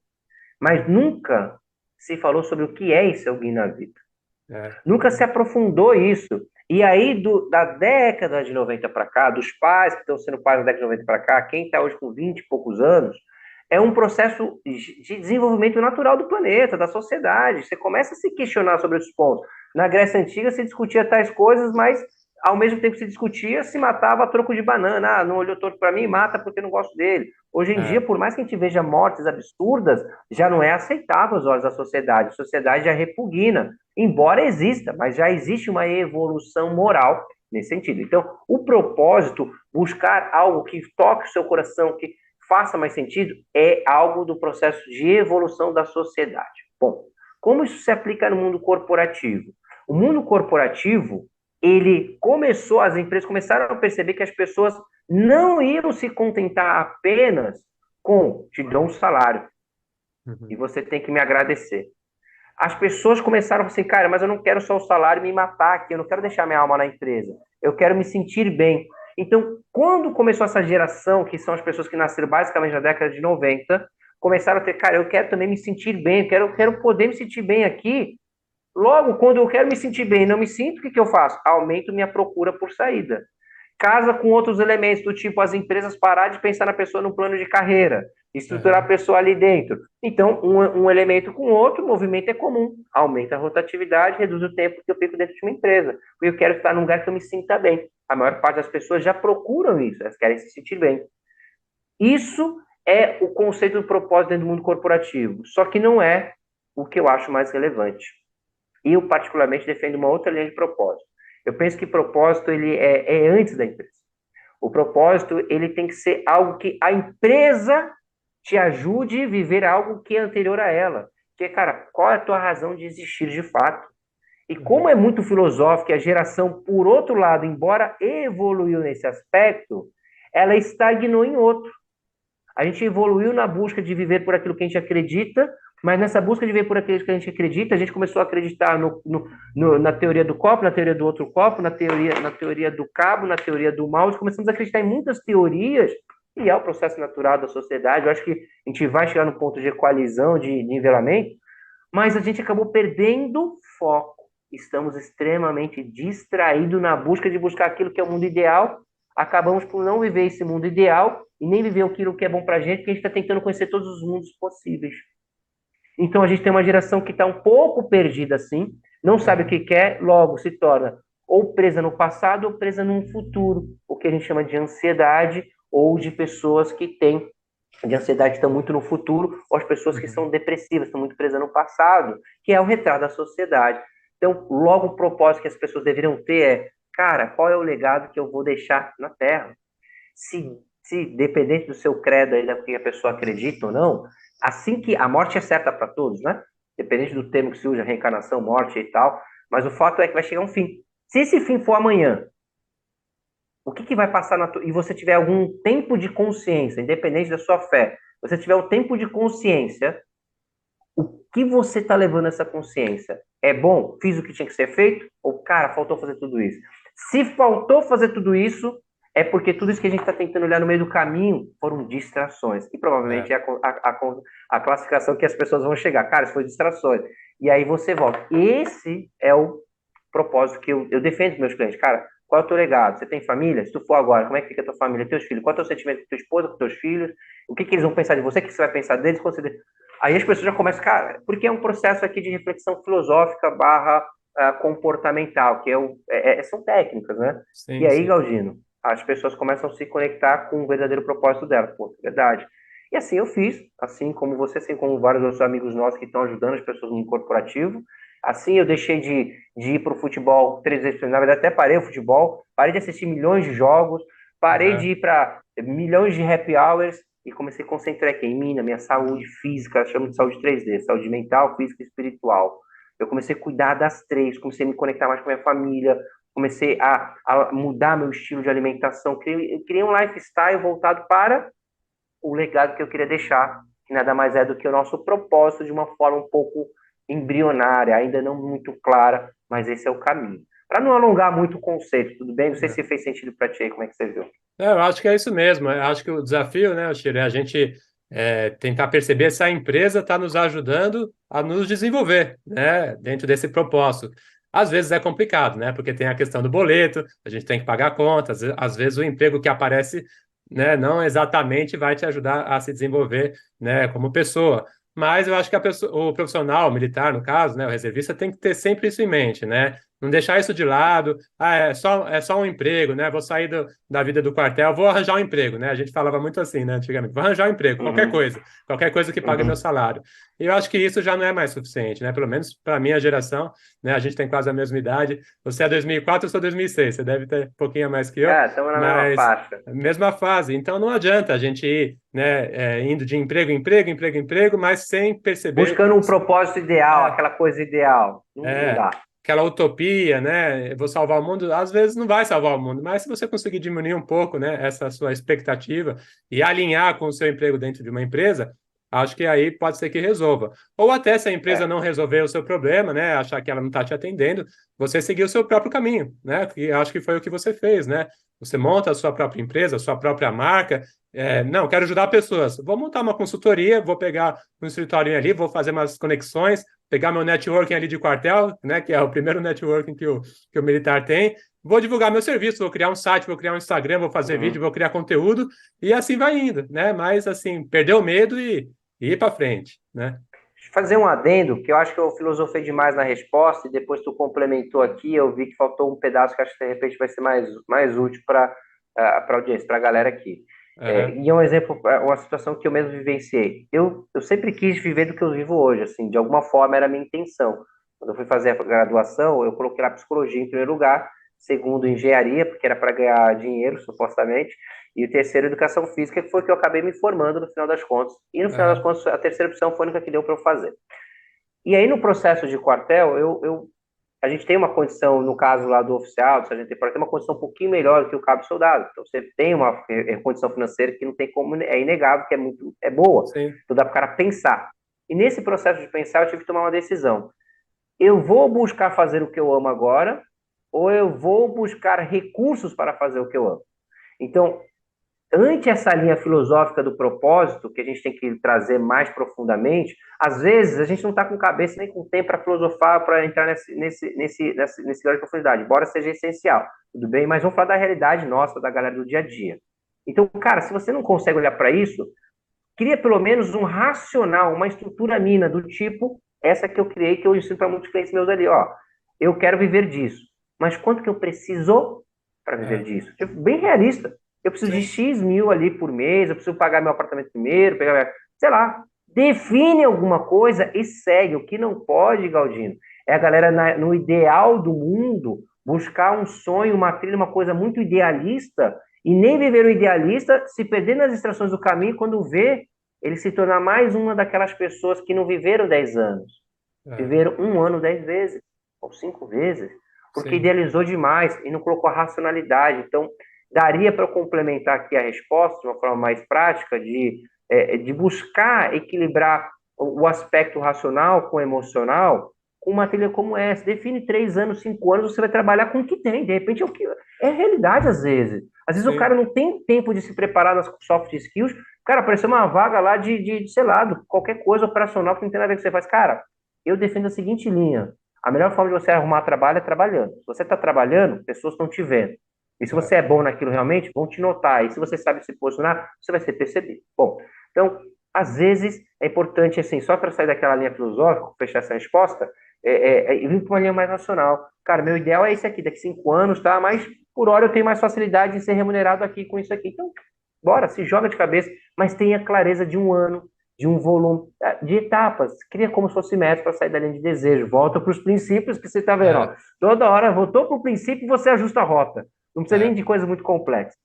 Mas nunca se falou sobre o que é esse alguém na vida. Nunca se uhum, aprofundou isso. E aí, da década de 90 para cá, dos pais que estão sendo pais da década de 90 para cá, quem está hoje com 20 e poucos anos, é um processo de desenvolvimento natural do planeta, da sociedade. Você começa a se questionar sobre esses pontos. Na Grécia Antiga se discutia tais coisas, mas ao mesmo tempo que se discutia, se matava a troco de banana. Ah, não olhou torto para mim, mata porque não gosto dele. Hoje em dia, é, por mais que a gente veja mortes absurdas, já não é aceitável aos olhos da sociedade. A sociedade já repugna, embora exista, mas já existe uma evolução moral nesse sentido. Então, o propósito, buscar algo que toque o seu coração, que faça mais sentido, é algo do processo de evolução da sociedade. Bom, como isso se aplica no mundo corporativo? O mundo corporativo, ele começou, as empresas começaram a perceber que as pessoas não iam se contentar apenas com te dou um salário e uhum, você tem que me agradecer. As pessoas começaram assim, cara, mas eu não quero só o salário e me matar aqui, eu não quero deixar minha alma na empresa, eu quero me sentir bem. Então, quando começou essa geração, que são as pessoas que nasceram basicamente na década de 90, começaram a ter, cara, eu quero também me sentir bem, eu quero poder me sentir bem aqui. Logo, quando eu quero me sentir bem e não me sinto, o que, que eu faço? Aumento minha procura por saída. Casa com outros elementos, do tipo as empresas parar de pensar na pessoa no plano de carreira, estruturar a aham, pessoa ali dentro. Então, um elemento com o outro, o movimento é comum. Aumenta a rotatividade, reduz o tempo que eu fico dentro de uma empresa. Porque eu quero estar num lugar que eu me sinta bem. A maior parte das pessoas já procuram isso, elas querem se sentir bem. Isso é o conceito do propósito dentro do mundo corporativo. Só que não é o que eu acho mais relevante. Eu, particularmente, defendo uma outra linha de propósito. Eu penso que propósito ele é antes da empresa. O propósito ele tem que ser algo que a empresa te ajude a viver algo que é anterior a ela. Porque, cara, qual é a tua razão de existir de fato? E como é muito filosófico, a geração, por outro lado, embora evoluiu nesse aspecto, ela estagnou em outro. A gente evoluiu na busca de viver por aquilo que a gente acredita, mas nessa busca de viver por aquilo que a gente acredita, a gente começou a acreditar na teoria do copo, na teoria do outro copo, na teoria do cabo, na teoria do mal. Começamos a acreditar em muitas teorias, e é o processo natural da sociedade. Eu acho que a gente vai chegar no ponto de equalizão, de nivelamento, mas a gente acabou perdendo foco. Estamos extremamente distraídos na busca de buscar aquilo que é o mundo ideal. Acabamos por não viver esse mundo ideal e nem viver aquilo que é bom para a gente, porque a gente está tentando conhecer todos os mundos possíveis. Então a gente tem uma geração que está um pouco perdida assim, não sabe o que quer, logo se torna ou presa no passado ou presa num futuro, o que a gente chama de ansiedade, ou de pessoas que têm de ansiedade estão muito no futuro, ou as pessoas que são depressivas estão muito presas no passado, que é o retrato da sociedade. Então, logo o propósito que as pessoas deveriam ter é, cara, qual é o legado que eu vou deixar na Terra? Se dependente do seu credo aí, da que a pessoa acredita ou não, assim que a morte é certa para todos, né? Dependente do termo que se usa, reencarnação, morte e tal, mas o fato é que vai chegar um fim. Se esse fim for amanhã, o que vai passar e você tiver algum tempo de consciência, independente da sua fé, você tiver um tempo de consciência, o que você está levando essa consciência? É bom? Fiz o que tinha que ser feito? Ou, cara, faltou fazer tudo isso? Se faltou fazer tudo isso, é porque tudo isso que a gente está tentando olhar no meio do caminho foram distrações. E provavelmente é a classificação que as pessoas vão chegar. Cara, isso foi distrações. E aí você volta. Esse é o propósito que eu defendo para meus clientes. Cara, qual é o teu legado? Você tem família? Se tu for agora, como é que fica a tua família, teus filhos? Qual é o teu sentimento com tua esposa, com teus filhos? O que eles vão pensar de você? O que você vai pensar deles? Aí as pessoas já começam, cara, porque é um processo aqui de reflexão filosófica barra comportamental, que são técnicas, né? E Sim, aí, sim. Galdino, as pessoas começam a se conectar com o verdadeiro propósito delas. Pô, verdade. E assim eu fiz, assim como você, assim como vários outros amigos nossos que estão ajudando as pessoas no corporativo. Assim eu deixei de ir para o futebol 3 vezes, na verdade até parei o futebol, parei de assistir milhões de jogos, parei de Aham. ir para milhões de happy hours e comecei a concentrar aqui em mim, na minha saúde física, chamo de saúde 3D, saúde mental, física e espiritual. Eu comecei a cuidar das três, comecei a me conectar mais com a minha família, comecei a mudar meu estilo de alimentação, criei um lifestyle voltado para o legado que eu queria deixar, que nada mais é do que o nosso propósito de uma forma um pouco embrionária, ainda não muito clara, mas esse é o caminho. Para não alongar muito o conceito, tudo bem? Não sei se fez sentido para ti aí, como é que você viu? Eu acho que é isso mesmo. Eu acho que o desafio, né, Chile, é a gente tentar perceber se a empresa está nos ajudando a nos desenvolver, né, dentro desse propósito. Às vezes é complicado, né, porque tem a questão do boleto, a gente tem que pagar contas, às vezes o emprego que aparece, né, não exatamente vai te ajudar a se desenvolver, né, como pessoa. Mas eu acho que o profissional, o militar, no caso, né, o reservista, tem que ter sempre isso em mente, né? Não deixar isso de lado. Ah, é só um emprego, né? Vou sair da vida do quartel, vou arranjar um emprego, né? A gente falava muito assim, né, antigamente, vou arranjar um emprego, Uhum, qualquer coisa que pague meu uhum. salário. E eu acho que isso já não é mais suficiente, né? Pelo menos para a minha geração, né? A gente tem quase a mesma idade. Você é 2004, eu sou 2006, você deve ter um pouquinho a mais que eu, É, estamos na mesma mas faixa. mesma fase. Então não adianta a gente ir, né, indo de emprego em emprego, emprego em emprego, mas sem perceber. Buscando um propósito ideal, É, aquela coisa ideal. Não é, dá. aquela utopia, né? Eu vou salvar o mundo, às vezes não vai salvar o mundo, mas se você conseguir diminuir um pouco, né, essa sua expectativa e alinhar com o seu emprego dentro de uma empresa, acho que aí pode ser que resolva. Ou até se a empresa É. não resolver o seu problema, né, achar que ela não está te atendendo, você seguir o seu próprio caminho, né? Que acho que foi o que você fez, né? Você monta a sua própria empresa, a sua própria marca. Não, quero ajudar pessoas. Vou montar uma consultoria, vou pegar um escritório ali, vou fazer umas conexões, pegar meu networking ali de quartel, né, que é o primeiro networking que o militar tem, vou divulgar meu serviço, vou criar um site, vou criar um Instagram, vou fazer vídeo, Uhum. vou criar conteúdo, e assim vai indo, né? Mas, assim, perder o medo e ir para frente, né? Deixa eu fazer um adendo, que eu acho que eu filosofei demais na resposta, e depois tu complementou aqui, eu vi que faltou um pedaço que acho que de repente vai ser mais útil para a audiência, para a galera aqui. Aham, E é um exemplo, uma situação que eu mesmo vivenciei. Eu sempre quis viver do que eu vivo hoje, assim, de alguma forma era a minha intenção. Quando eu fui fazer a graduação, eu coloquei lá psicologia em primeiro lugar, segundo engenharia, porque era para ganhar dinheiro, supostamente, e o terceiro, educação física, que foi que eu acabei me formando no final das contas. E no final das aham, contas, a terceira opção foi a única que deu para eu fazer. E aí, no processo de quartel, eu a gente tem uma condição, no caso lá do oficial, do sargento temporário, tem uma condição um pouquinho melhor do que o cabo soldado. Então, você tem uma condição financeira que não tem como, é inegável, que é boa. Sim. Então, dá para o cara pensar. E nesse processo de pensar, eu tive que tomar uma decisão. Eu vou buscar fazer o que eu amo agora, ou eu vou buscar recursos para fazer o que eu amo? Então, ante essa linha filosófica do propósito, que a gente tem que trazer mais profundamente, às vezes a gente não está com cabeça nem com tempo para filosofar, para entrar nesse grau de profundidade, embora seja essencial, tudo bem? Mas vamos falar da realidade nossa, da galera do dia a dia. Então, cara, se você não consegue olhar para isso, cria pelo menos um racional, uma estrutura mina do tipo, essa que eu criei, que eu ensino para muitos clientes meus ali, ó, eu quero viver disso, mas quanto que eu preciso para viver É. disso? Tipo, bem realista. Eu preciso de Sim. X mil ali por mês, eu preciso pagar meu apartamento primeiro, sei lá, define alguma coisa e segue. O que não pode, Galdino, é a galera no ideal do mundo buscar um sonho, uma trilha, uma coisa muito idealista e nem viver o idealista, se perder nas distrações do caminho, quando vê, ele se tornar mais uma daquelas pessoas que não viveram 10 anos, É. viveram um ano 10 vezes, ou 5 vezes, porque Sim. idealizou demais e não colocou a racionalidade. Então, daria para eu complementar aqui a resposta de uma forma mais prática, de buscar equilibrar o aspecto racional com o emocional, com uma trilha como essa. Define 3 anos, 5 anos, você vai trabalhar com o que tem. De repente, é a realidade às vezes. Às vezes o Sim. cara não tem tempo de se preparar nas soft skills. Cara, apareceu uma vaga lá sei lá, qualquer coisa operacional que não tem nada a ver com o que você faz. Cara, eu defendo a seguinte linha. A melhor forma de você arrumar trabalho é trabalhando. Se você está trabalhando, pessoas estão te vendo. E se É. você é bom naquilo realmente, vão te notar. E se você sabe se posicionar, você vai ser percebido. Bom, então, às vezes, é importante, assim, só para sair daquela linha filosófica, fechar essa resposta, vir para uma linha mais racional. Cara, meu ideal é esse aqui, daqui 5 anos, tá? Mas, por hora, eu tenho mais facilidade em ser remunerado aqui com isso aqui. Então, bora, se joga de cabeça, mas tenha clareza de um ano, de um volume, de etapas. Cria como se fosse método para sair da linha de desejo. Volta para os princípios que você está vendo, ó. É. Toda hora, voltou para o princípio, você ajusta a rota. Não precisa nem É. de coisa muito complexa.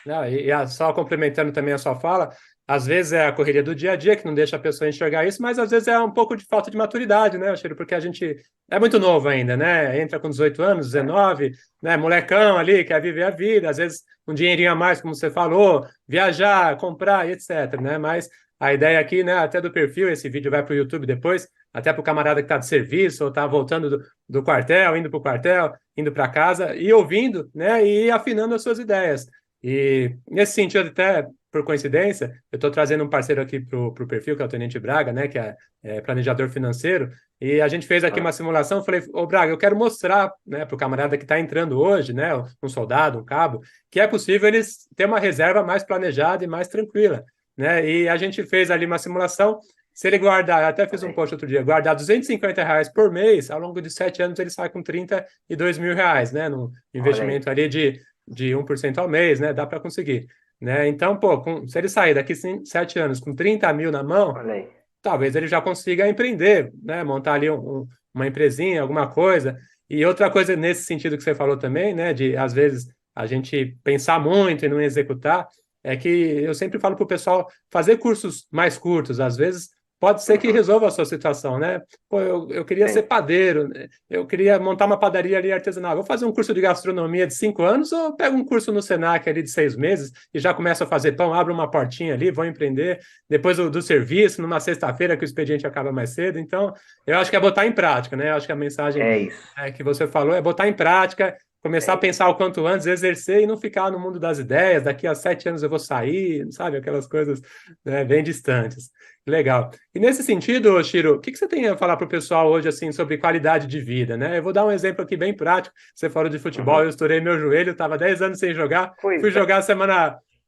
Não, só complementando também a sua fala, às vezes é a correria do dia a dia que não deixa a pessoa enxergar isso, mas às vezes é um pouco de falta de maturidade, né, Chiro? Porque a gente é muito novo ainda, né? Entra com 18 anos, É, 19, né? Molecão ali, quer viver a vida, às vezes um dinheirinho a mais, como você falou, viajar, comprar e etc, né? Mas a ideia aqui, né, até do perfil, esse vídeo vai para o YouTube depois, até para o camarada que está de serviço ou está voltando do quartel, indo para o quartel, indo para casa e ouvindo, né, e afinando as suas ideias. E nesse sentido, até por coincidência, eu estou trazendo um parceiro aqui para o perfil, que é o Tenente Braga, né, que é planejador financeiro, e a gente fez aqui uma simulação. Falei, ô Braga, eu quero mostrar, né, para o camarada que está entrando hoje, né, um soldado, um cabo, que é possível eles ter uma reserva mais planejada e mais tranquila, né, e a gente fez ali uma simulação. Se ele guardar, eu até fiz um post outro dia, guardar R$ 250 por mês, ao longo de 7 anos ele sai com R$ 32 mil, né, num olha aí. investimento ali de 1% ao mês, né? Dá para conseguir. Né? Então, pô, se ele sair daqui 7 anos com 30 mil na mão, Olha aí. talvez ele já consiga empreender, né? Montar ali uma empresinha, alguma coisa. E outra coisa nesse sentido que você falou também, né? De, às vezes, a gente pensar muito e não executar, é que eu sempre falo para o pessoal fazer cursos mais curtos. Às vezes, pode ser que Uhum. resolva a sua situação, né? Pô, eu queria ser Sim. padeiro, né? Eu queria montar uma padaria ali artesanal. Vou fazer um curso de gastronomia de 5 anos ou pego um curso no Senac ali de 6 meses e já começo a fazer pão, abro uma portinha ali, vou empreender depois do serviço, numa sexta-feira que o expediente acaba mais cedo. Então, eu acho que é botar em prática, né? Eu acho que a mensagem É isso. que você falou é botar em prática, começar É a isso. pensar o quanto antes, exercer e não ficar no mundo das ideias. Daqui a 7 anos eu vou sair, sabe? Aquelas coisas, né, bem distantes. Legal. E nesse sentido, Chiro, o que você tem a falar para o pessoal hoje assim sobre qualidade de vida, né? Eu vou dar um exemplo aqui bem prático. Você falou de futebol, eu Uhum. estourei meu joelho, estava 10 anos sem jogar, fui Pois é. jogar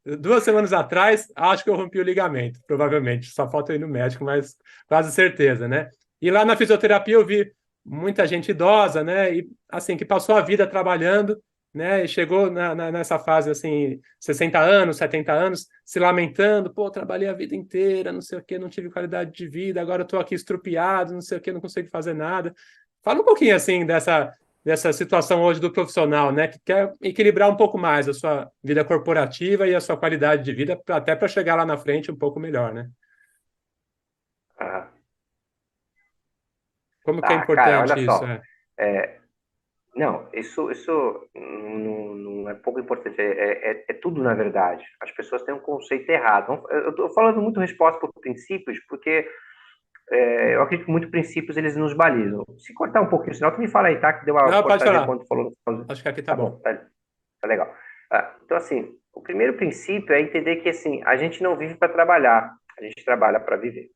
2 semanas atrás, acho que eu rompi o ligamento, provavelmente. Só falta ir no médico, mas quase certeza, né? E lá na fisioterapia eu vi muita gente idosa, né? E assim, que passou a vida trabalhando, né? E chegou nessa fase assim, 60 anos, 70 anos, se lamentando, pô, trabalhei a vida inteira, não sei o quê, não tive qualidade de vida, agora estou aqui estrupiado, não sei o quê, não consigo fazer nada. Fala um pouquinho assim dessa situação hoje do profissional, né? Que quer equilibrar um pouco mais a sua vida corporativa e a sua qualidade de vida, até para chegar lá na frente um pouco melhor, né? Ah, Como que é tá, cara, olha importante isso? só. É, Não, isso não é pouco importante, é tudo na verdade. As pessoas têm um conceito errado. Eu estou falando muito resposta por princípios, porque eu acredito que muitos princípios eles nos balizam. Se cortar um pouquinho, senão tu me fala aí, tá? Que deu uma Não, pode cortadinha falar. quando tu falou. Acho que aqui tá Tá bom, bom. tá legal. Então, assim, o primeiro princípio é entender que, assim, a gente não vive para trabalhar, a gente trabalha para viver.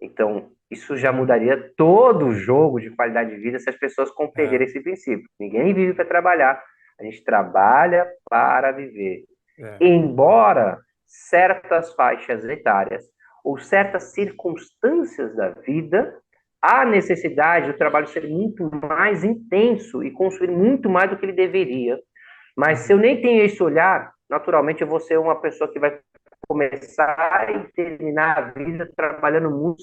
Então, isso já mudaria todo o jogo de qualidade de vida se as pessoas É, compreenderem esse princípio. Ninguém vive para trabalhar, a gente trabalha para viver. é, Embora certas faixas etárias ou certas circunstâncias da vida, há necessidade do trabalho ser muito mais intenso e consumir muito mais do que ele deveria. Mas se eu uhum, nem tenho esse olhar, naturalmente eu vou ser uma pessoa que vai começar e terminar a vida trabalhando muito,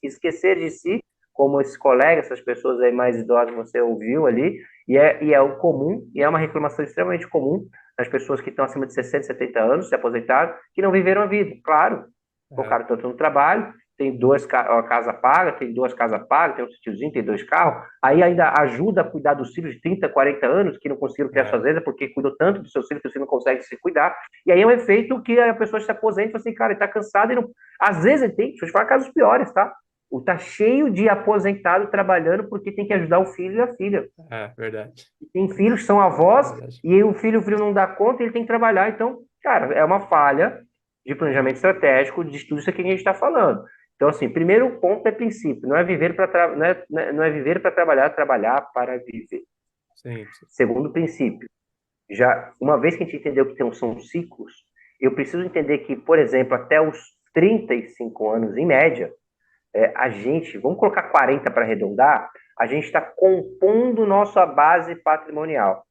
esquecer de si, como esses colegas, essas pessoas aí mais idosas você ouviu ali, e é o comum, e é uma reclamação extremamente comum das pessoas que estão acima de 60, 70 anos, se aposentaram, que não viveram a vida. Claro, é, focaram tanto no trabalho, tem a casa paga, tem duas casas pagas, tem um sítiozinho, tem dois carros, aí ainda ajuda a cuidar dos filhos de 30, 40 anos que não conseguiram criar é, suas vidas porque cuidou tanto dos seus filhos que você não consegue se cuidar. E aí é um efeito que a pessoa se aposenta e fala assim, cara, ele tá cansado e não. Às vezes ele tem, deixa eu te falar casos piores, tá? O tá cheio de aposentado trabalhando porque tem que ajudar o filho e a filha. verdade. Tem filhos que são avós Verdade. e aí o filho não dá conta e ele tem que trabalhar. Então, cara, é uma falha de planejamento estratégico de tudo isso aqui que a gente está falando. Então, assim, primeiro ponto é princípio, não é viver para não é viver para trabalhar, trabalhar para viver. Sim, sim. Segundo princípio, já uma vez que a gente entendeu que são ciclos, eu preciso entender que, por exemplo, até os 35 anos, em média, a gente, vamos colocar 40 para arredondar, a gente está compondo nossa base patrimonial.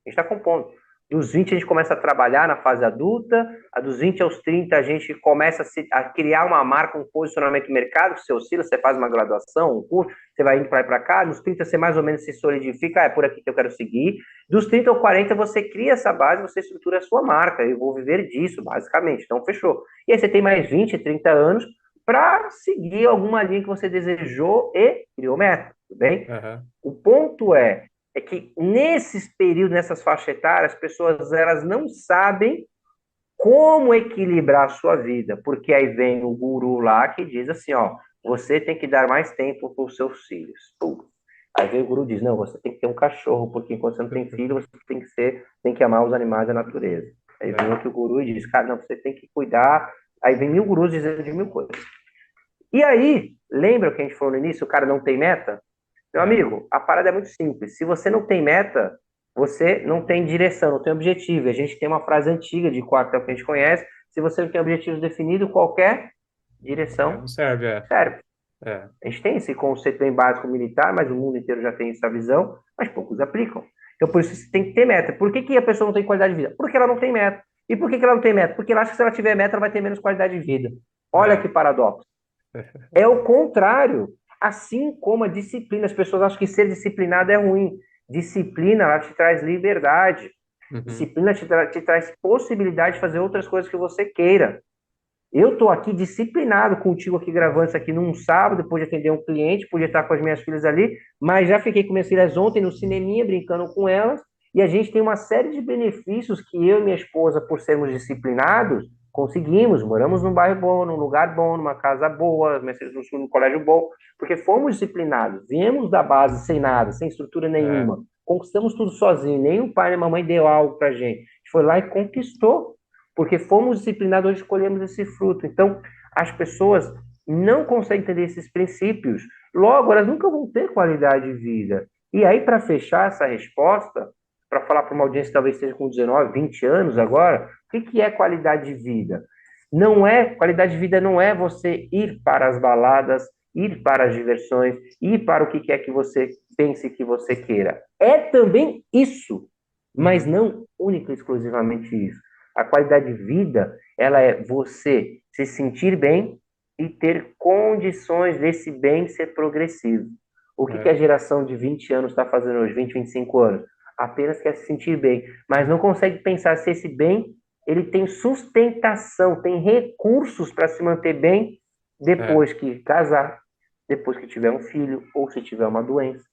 A gente está compondo. Dos 20 a gente começa a trabalhar na fase adulta, a dos 20 aos 30 a gente começa a criar uma marca, um posicionamento no mercado, você oscila, você faz uma graduação, um curso, você vai indo para lá e para cá, nos 30 você mais ou menos se solidifica, é por aqui que eu quero seguir. Dos 30 ao 40 você cria essa base, você estrutura a sua marca, eu vou viver disso, basicamente, então fechou. E aí você tem mais 20, 30 anos para seguir alguma linha que você desejou e criou meta, tudo bem? Aham, O ponto é que nesses períodos, nessas faixas etárias, as pessoas elas não sabem como equilibrar a sua vida, porque aí vem o guru lá que diz assim, ó, você tem que dar mais tempo para os seus filhos. Aí vem o guru e diz, não, você tem que ter um cachorro, porque enquanto você não tem filho, você tem que amar os animais da natureza. Aí vem é, outro guru e diz, cara, não, você tem que cuidar. Aí vem mil gurus dizendo de mil coisas. E aí, lembra o que a gente falou no início, o cara não tem meta? Meu é, amigo, a parada é muito simples. Se você não tem meta, você não tem direção, não tem objetivo. A gente tem uma frase antiga de quartel que a gente conhece: se você não tem objetivo definido, qualquer não direção serve, serve. é, A gente tem esse conceito bem básico militar, mas o mundo inteiro já tem essa visão, mas poucos aplicam. Então, por isso você tem que ter meta. Por que a pessoa não tem qualidade de vida? Porque ela não tem meta. E por que ela não tem meta? Porque ela acha que se ela tiver meta, ela vai ter menos qualidade de vida. Olha que é, paradoxo. É o contrário. Assim como a disciplina, as pessoas acham que ser disciplinado é ruim. Disciplina, ela te traz liberdade. uhum, Disciplina te traz possibilidade de fazer outras coisas que você queira. Eu estou aqui disciplinado contigo aqui gravando isso aqui num sábado, depois de atender um cliente, podia estar com as minhas filhas ali, mas já fiquei com minhas filhas ontem no cineminha brincando com elas, e a gente tem uma série de benefícios que eu e minha esposa, por sermos disciplinados, conseguimos. Moramos num bairro bom, num lugar bom, numa casa boa, minhas filhas no num colégio bom, porque fomos disciplinados, viemos da base sem nada, sem estrutura é, nenhuma, conquistamos tudo sozinho, nem o pai nem a mamãe deu algo pra gente. A gente foi lá e conquistou porque fomos disciplinados, hoje escolhemos esse fruto. Então, as pessoas não conseguem entender esses princípios, logo, elas nunca vão ter qualidade de vida. E aí, para fechar essa resposta, para falar para uma audiência que talvez esteja com 19, 20 anos agora, o que é qualidade de vida? Não é, qualidade de vida não é você ir para as baladas, ir para as diversões, ir para o que quer que você pense que você queira. É também isso, mas uhum, não única e exclusivamente isso. A qualidade de vida, ela é você se sentir bem e ter condições desse bem ser progressivo. O que a é, geração de 20 anos está fazendo hoje, 20, 25 anos? Apenas quer se sentir bem, mas não consegue pensar se esse bem ele tem sustentação, tem recursos para se manter bem é, depois que casar, depois que tiver um filho ou se tiver uma doença.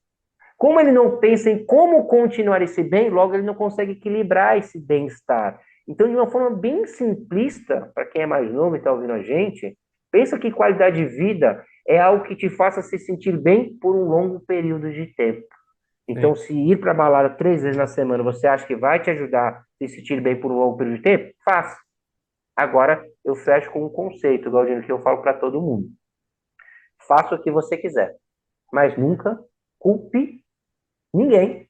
Como ele não pensa em como continuar esse bem, logo ele não consegue equilibrar esse bem-estar. Então, de uma forma bem simplista, para quem é mais novo e está ouvindo a gente, pensa que qualidade de vida é algo que te faça se sentir bem por um longo período de tempo. Então, Sim. se ir para a balada 3 vezes na semana, você acha que vai te ajudar a se sentir bem por um longo período de tempo? Faça. Agora, eu fecho com um conceito, Galdino, que eu falo para todo mundo. Faça o que você quiser, mas nunca culpe ninguém,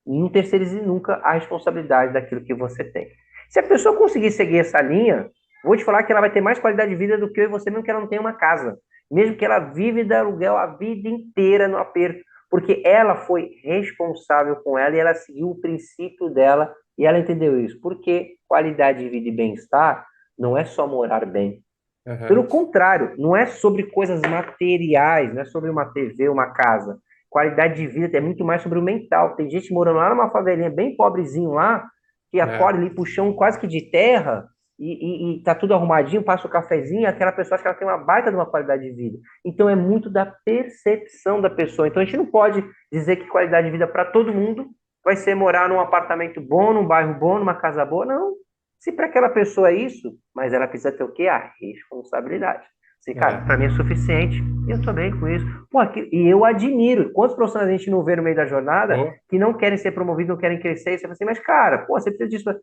não terceirize nunca a responsabilidade daquilo que você tem. Se a pessoa conseguir seguir essa linha, vou te falar que ela vai ter mais qualidade de vida do que eu e você, mesmo que ela não tenha uma casa. Mesmo que ela vive de aluguel a vida inteira no aperto. Porque ela foi responsável com ela e ela seguiu o princípio dela e ela entendeu isso. Porque qualidade de vida e bem-estar não é só morar bem. Aham. Pelo contrário, não é sobre coisas materiais, não é sobre uma TV, uma casa. Qualidade de vida é muito mais sobre o mental. Tem gente morando lá numa favelinha bem pobrezinho lá, que É, acorda ali pro chão quase que de terra e tá tudo arrumadinho, passa o cafezinho, aquela pessoa acha que ela tem uma baita de uma qualidade de vida. Então é muito da percepção da pessoa. Então a gente não pode dizer que qualidade de vida para todo mundo vai ser morar num apartamento bom, num bairro bom, numa casa boa. Não. Se para aquela pessoa é isso, mas ela precisa ter o quê? A responsabilidade. Assim, cara, é. para mim é suficiente e eu tô bem com isso. Pô, e eu admiro. Quantos profissionais a gente não vê no meio da jornada Pô, que não querem ser promovidos, não querem crescer? E você fala assim, mas cara, pô, você precisa disso.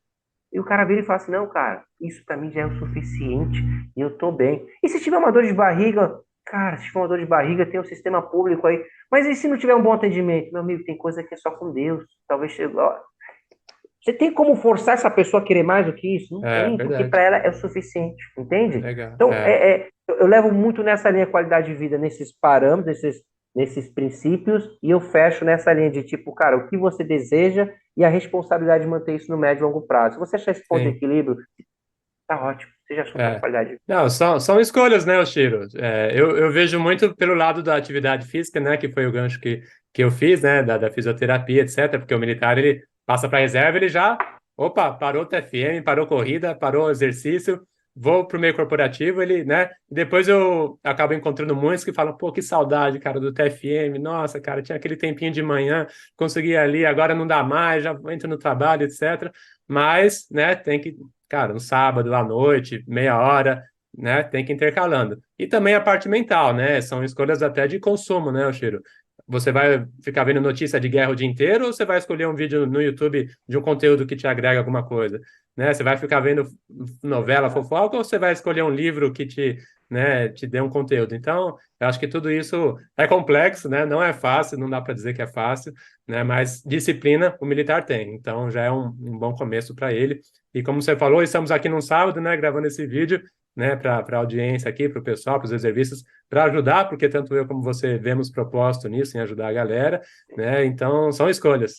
E o cara vira e fala assim, não, cara, isso para mim já é o suficiente e eu tô bem. E se tiver uma dor de barriga, cara, se tiver uma dor de barriga, tem um sistema público aí. Mas e se não tiver um bom atendimento? Meu amigo, tem coisa que é só com Deus. Talvez chegue. Você tem como forçar essa pessoa a querer mais do que isso? Não tem, porque para verdade. ela é o suficiente, entende? Legal. Então, eu levo muito nessa linha qualidade de vida, nesses parâmetros, nesses princípios, e eu fecho nessa linha de tipo, cara, o que você deseja e a responsabilidade de manter isso no médio e longo prazo. Se você achar esse ponto de Sim. equilíbrio, tá ótimo, você já supera a É. qualidade de vida. Não, são escolhas, né, Oshiro? Eu vejo muito pelo lado da atividade física, né, que foi o gancho que eu fiz, né, da fisioterapia, etc., porque o militar, ele passa para a reserva, ele já, opa, parou o TFM, parou corrida, parou exercício, vou para o meio corporativo, ele, né, e depois eu acabo encontrando muitos que falam, pô, que saudade, cara, do TFM, nossa, cara, tinha aquele tempinho de manhã, conseguia ali, agora não dá mais, já entro no trabalho, etc., mas, né, tem que cara, um sábado à noite, meia hora, né? Tem que ir intercalando. E também a parte mental, né? São escolhas até de consumo, né, Oshiro? Você vai ficar vendo notícia de guerra o dia inteiro ou você vai escolher um vídeo no YouTube de um conteúdo que te agrega alguma coisa? Né? Você vai ficar vendo novela, fofoca ou você vai escolher um livro que te dê um conteúdo? Então, eu acho que tudo isso é complexo, né? Não é fácil, não dá para dizer que é fácil, né? Mas disciplina o militar tem. Então, já é um bom começo para ele. E como você falou, estamos aqui num sábado, né, gravando esse vídeo, né, para a audiência aqui, para o pessoal, para os reservistas, para ajudar, porque tanto eu como você vemos propósito nisso, em ajudar a galera, né? Então, são escolhas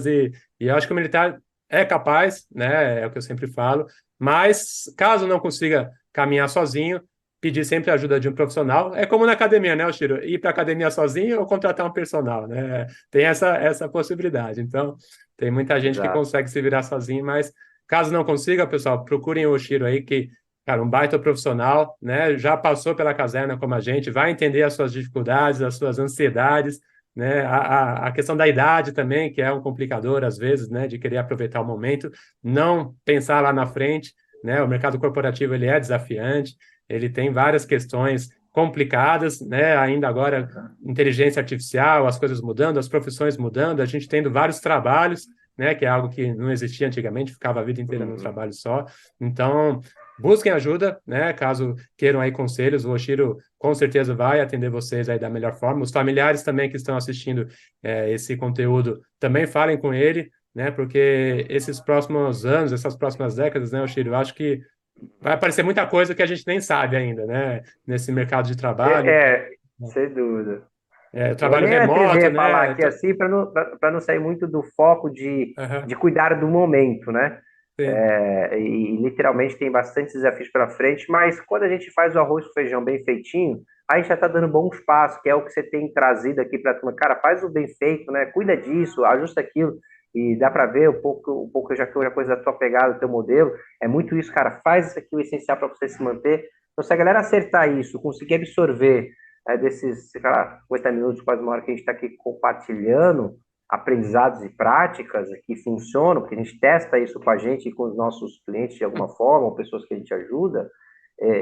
e eu acho que o militar é capaz, né, é o que eu sempre falo, mas caso não consiga caminhar sozinho, pedir sempre a ajuda de um profissional. É como na academia, né, Chiro? Ir para a academia sozinho ou contratar um personal, né? Tem essa possibilidade. Então, tem muita gente que Exato. consegue se virar sozinho, mas caso não consiga, pessoal, procurem o Shiro aí, que, cara, um baita profissional, né? Já passou pela caserna como a gente, vai entender as suas dificuldades, as suas ansiedades, né? A questão da idade também, que é um complicador às vezes, né? De querer aproveitar o momento, não pensar lá na frente, né? O mercado corporativo, ele é desafiante, ele tem várias questões complicadas, né? Ainda agora, inteligência artificial, as coisas mudando, as profissões mudando, a gente tendo vários trabalhos, né, que é algo que não existia antigamente, ficava a vida inteira num Uhum. trabalho só. Então, busquem ajuda, né, caso queiram aí conselhos, o Oshiro com certeza vai atender vocês aí da melhor forma. Os familiares também que estão assistindo esse conteúdo, também falem com ele, né, porque esses próximos anos, essas próximas décadas, né, Oshiro, eu acho que vai aparecer muita coisa que a gente nem sabe ainda, né, nesse mercado de trabalho. Sem dúvida. O Eu trabalho nem me remoto, atrever a falar né? aqui assim para não sair muito do foco de Aham, cuidar do momento, né? sim. E literalmente tem bastante desafios pela frente, mas quando a gente faz o arroz com feijão bem feitinho, a gente já está dando bons passos, que é o que você tem trazido aqui para a turma. Cara, faz o bem feito, né? Cuida disso, ajusta aquilo. E dá para ver um pouco já que eu já coisa da tua pegada, do teu modelo. É muito isso, cara. Faz isso aqui o essencial para você se manter. Então, se a galera acertar isso, conseguir absorver desses, sei lá, 50 minutos, quase uma hora que a gente está aqui compartilhando aprendizados e práticas que funcionam, porque a gente testa isso com a gente e com os nossos clientes de alguma forma, ou pessoas que a gente ajuda,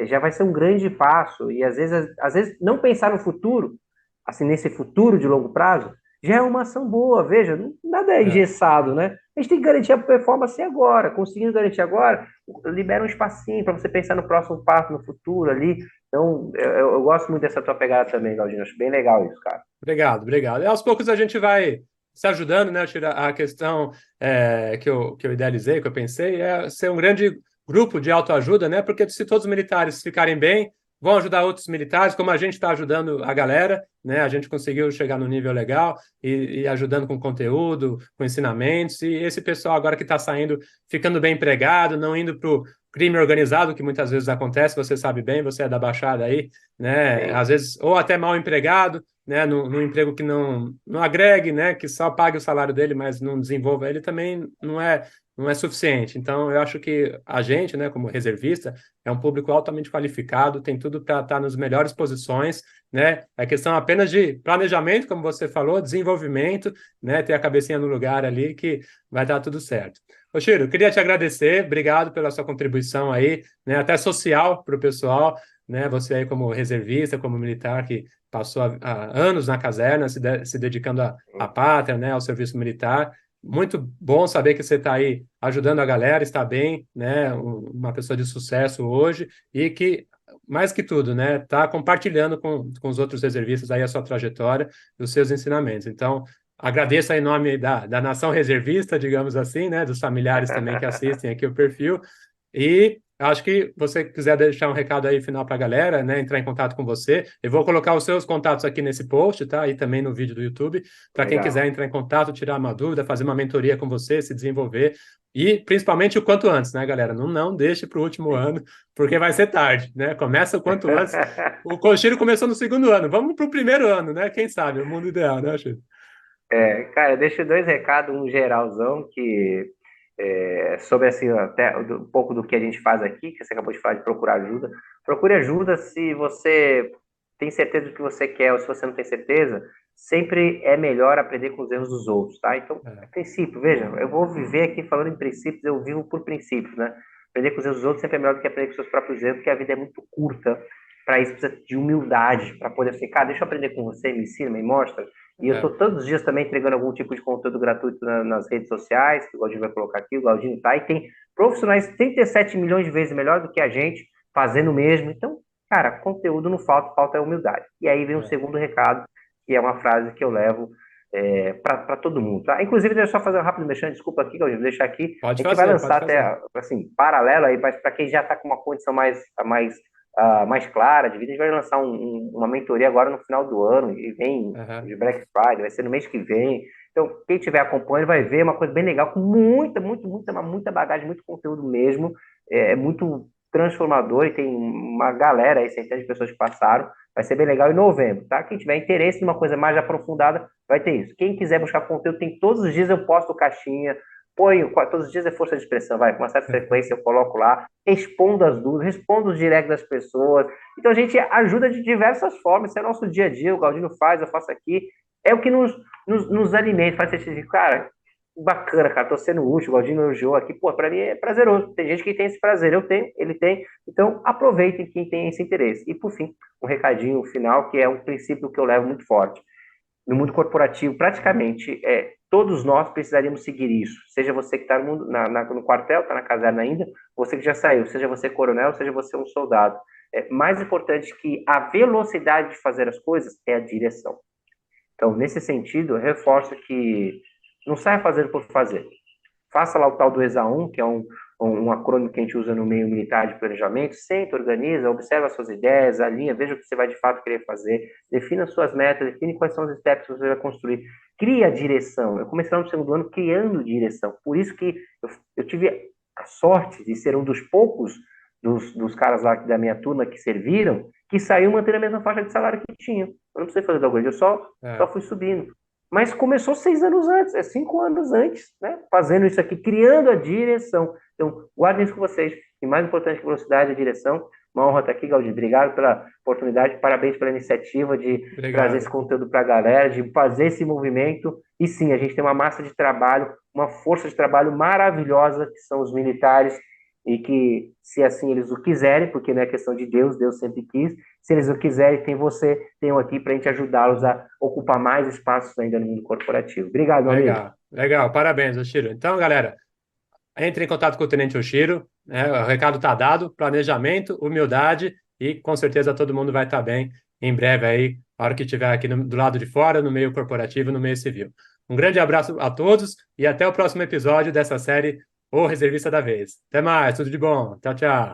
já vai ser um grande passo. E às vezes não pensar no futuro, assim, nesse futuro de longo prazo, já é uma ação boa. Veja, nada é É. engessado, né? A gente tem que garantir a performance agora. Conseguindo garantir agora, libera um espacinho para você pensar no próximo passo, no futuro ali. Então, eu gosto muito dessa tua pegada também, Galdino. Acho bem legal isso, cara. Obrigado, obrigado. E aos poucos a gente vai se ajudando, né? A questão que eu idealizei, que eu pensei, é ser um grande grupo de autoajuda, né? Porque se todos os militares ficarem bem, vão ajudar outros militares, como a gente está ajudando a galera, né? A gente conseguiu chegar no nível legal e ajudando com conteúdo, com ensinamentos, e esse pessoal agora que está saindo, ficando bem empregado, não indo para o crime organizado, que muitas vezes acontece, você sabe bem, você é da Baixada aí, né? Sim. Às vezes, ou até mal empregado, né, no emprego que não agregue, né, que só pague o salário dele, mas não desenvolva ele, também não é suficiente. Então, eu acho que a gente, né, como reservista, é um público altamente qualificado, tem tudo para estar nas melhores posições, né? É questão apenas de planejamento, como você falou, desenvolvimento, né, ter a cabecinha no lugar ali que vai dar tudo certo. Ô, Chiro, eu queria te agradecer, obrigado pela sua contribuição aí, né, até social para o pessoal, né, você aí como reservista, como militar que passou há anos na caserna, se dedicando à pátria, né, ao serviço militar. Muito bom saber que você está aí ajudando a galera, está bem, né, uma pessoa de sucesso hoje e que, mais que tudo, né, está compartilhando com os outros reservistas aí a sua trajetória e os seus ensinamentos. Então, agradeço aí em nome da nação reservista, digamos assim, né, dos familiares também que assistem aqui o perfil e acho que você quiser deixar um recado aí final para a galera, né, entrar em contato com você, eu vou colocar os seus contatos aqui nesse post, tá? E também no vídeo do YouTube, para quem quiser Legal. entrar em contato, tirar uma dúvida, fazer uma mentoria com você, se desenvolver e principalmente o quanto antes, né, galera? Não deixe para o último ano, porque vai ser tarde, né? Começa o quanto antes. O Cochilo começou no segundo ano, vamos para o primeiro ano, né? Quem sabe, o mundo ideal, né, Chico? Cara, deixa dois recados, um geralzão que sobre assim, até um pouco do que a gente faz aqui, que você acabou de falar de procurar ajuda. Procure ajuda se você tem certeza do que você quer ou se você não tem certeza, sempre é melhor aprender com os erros dos outros, tá? Então, É, princípio, veja, eu vou viver aqui falando em princípios, eu vivo por princípios, né? Aprender com os erros dos outros sempre é melhor do que aprender com seus próprios erros, porque a vida é muito curta. Para isso precisa de humildade, para poder ficar, deixa eu aprender com você, me ensina, me mostra. E eu é, estou todos os dias também entregando algum tipo de conteúdo gratuito nas redes sociais, que o Galdinho vai colocar aqui, o Galdinho tá, e tem profissionais 37 milhões de vezes melhor do que a gente, fazendo o mesmo. Então, cara, conteúdo não falta, falta é humildade. E aí vem o é. segundo recado, que é uma frase que eu levo para todo mundo, tá? Inclusive, deixa eu só fazer um rápido mexendo, desculpa aqui, Galdinho, vou deixar aqui. Pode A gente vai fazer, pode lançar fazer. até, assim, paralelo aí, mas para quem já está com uma condição mais clara de vida. A gente vai lançar uma mentoria agora no final do ano, e vem Aham, de Black Friday, vai ser no mês que vem. Então, quem estiver acompanhando vai ver uma coisa bem legal, com muita bagagem, muito conteúdo mesmo. É muito transformador e tem uma galera aí, centenas de pessoas que passaram. Vai ser bem legal em novembro, tá? Quem tiver interesse em uma coisa mais aprofundada, vai ter isso. Quem quiser buscar conteúdo, tem todos os dias eu posto caixinha, ponho, todos os dias é força de expressão, vai, com uma certa frequência eu coloco lá, respondo as dúvidas, respondo os directs das pessoas. Então a gente ajuda de diversas formas, isso é nosso dia a dia, o Galdino faz, eu faço aqui, é o que nos alimenta, faz você dizer, cara, bacana, cara, tô sendo útil, o Galdino elogiou aqui, pô, pra mim é prazeroso, tem gente que tem esse prazer, eu tenho, ele tem, então aproveitem quem tem esse interesse. E por fim, um recadinho final, que é um princípio que eu levo muito forte no mundo corporativo, praticamente todos nós precisaríamos seguir isso. Seja você que está no quartel, está na caserna ainda, você que já saiu, seja você coronel, seja você um soldado. Mais importante que a velocidade de fazer as coisas é a direção. Então, nesse sentido, eu reforço que não saia fazendo por fazer. Faça lá o tal do ESA1, que é um acrônimo que a gente usa no meio militar de planejamento. Senta, organiza, observa suas ideias, alinha, veja o que você vai de fato querer fazer, defina suas metas, define quais são os steps que você vai construir. Cria a direção. Eu comecei lá no segundo ano criando direção. Por isso que eu tive a sorte de ser um dos poucos dos caras lá da minha turma que serviram, que saiu mantendo a mesma faixa de salário que tinha. Eu não precisei fazer downgrade, eu só é. fui subindo. Mas começou 6 anos antes, 5 anos antes, né? Fazendo isso aqui, criando a direção. Então, guardem isso com vocês. E mais importante que velocidade, a direção. Uma honra estar aqui, Gaudir. Obrigado pela oportunidade, parabéns pela iniciativa de trazer esse Obrigado. conteúdo para a galera, de fazer esse movimento. E sim, a gente tem uma massa de trabalho, uma força de trabalho maravilhosa, que são os militares, e que, se assim eles o quiserem, porque não é questão de Deus, Deus sempre quis, se eles o quiserem, tem você, tem eu aqui para a gente ajudá-los a ocupar mais espaços ainda no mundo corporativo. Obrigado, meu amigo. Legal. Legal. Parabéns, Oshiro. Então, galera, entre em contato com o Tenente Oshiro, né? O recado está dado, planejamento, humildade e com certeza todo mundo vai estar bem em breve aí, a hora que estiver aqui do lado de fora, no meio corporativo, no meio civil. Um grande abraço a todos e até o próximo episódio dessa série O Reservista da Vez. Até mais, tudo de bom. Tchau, tchau.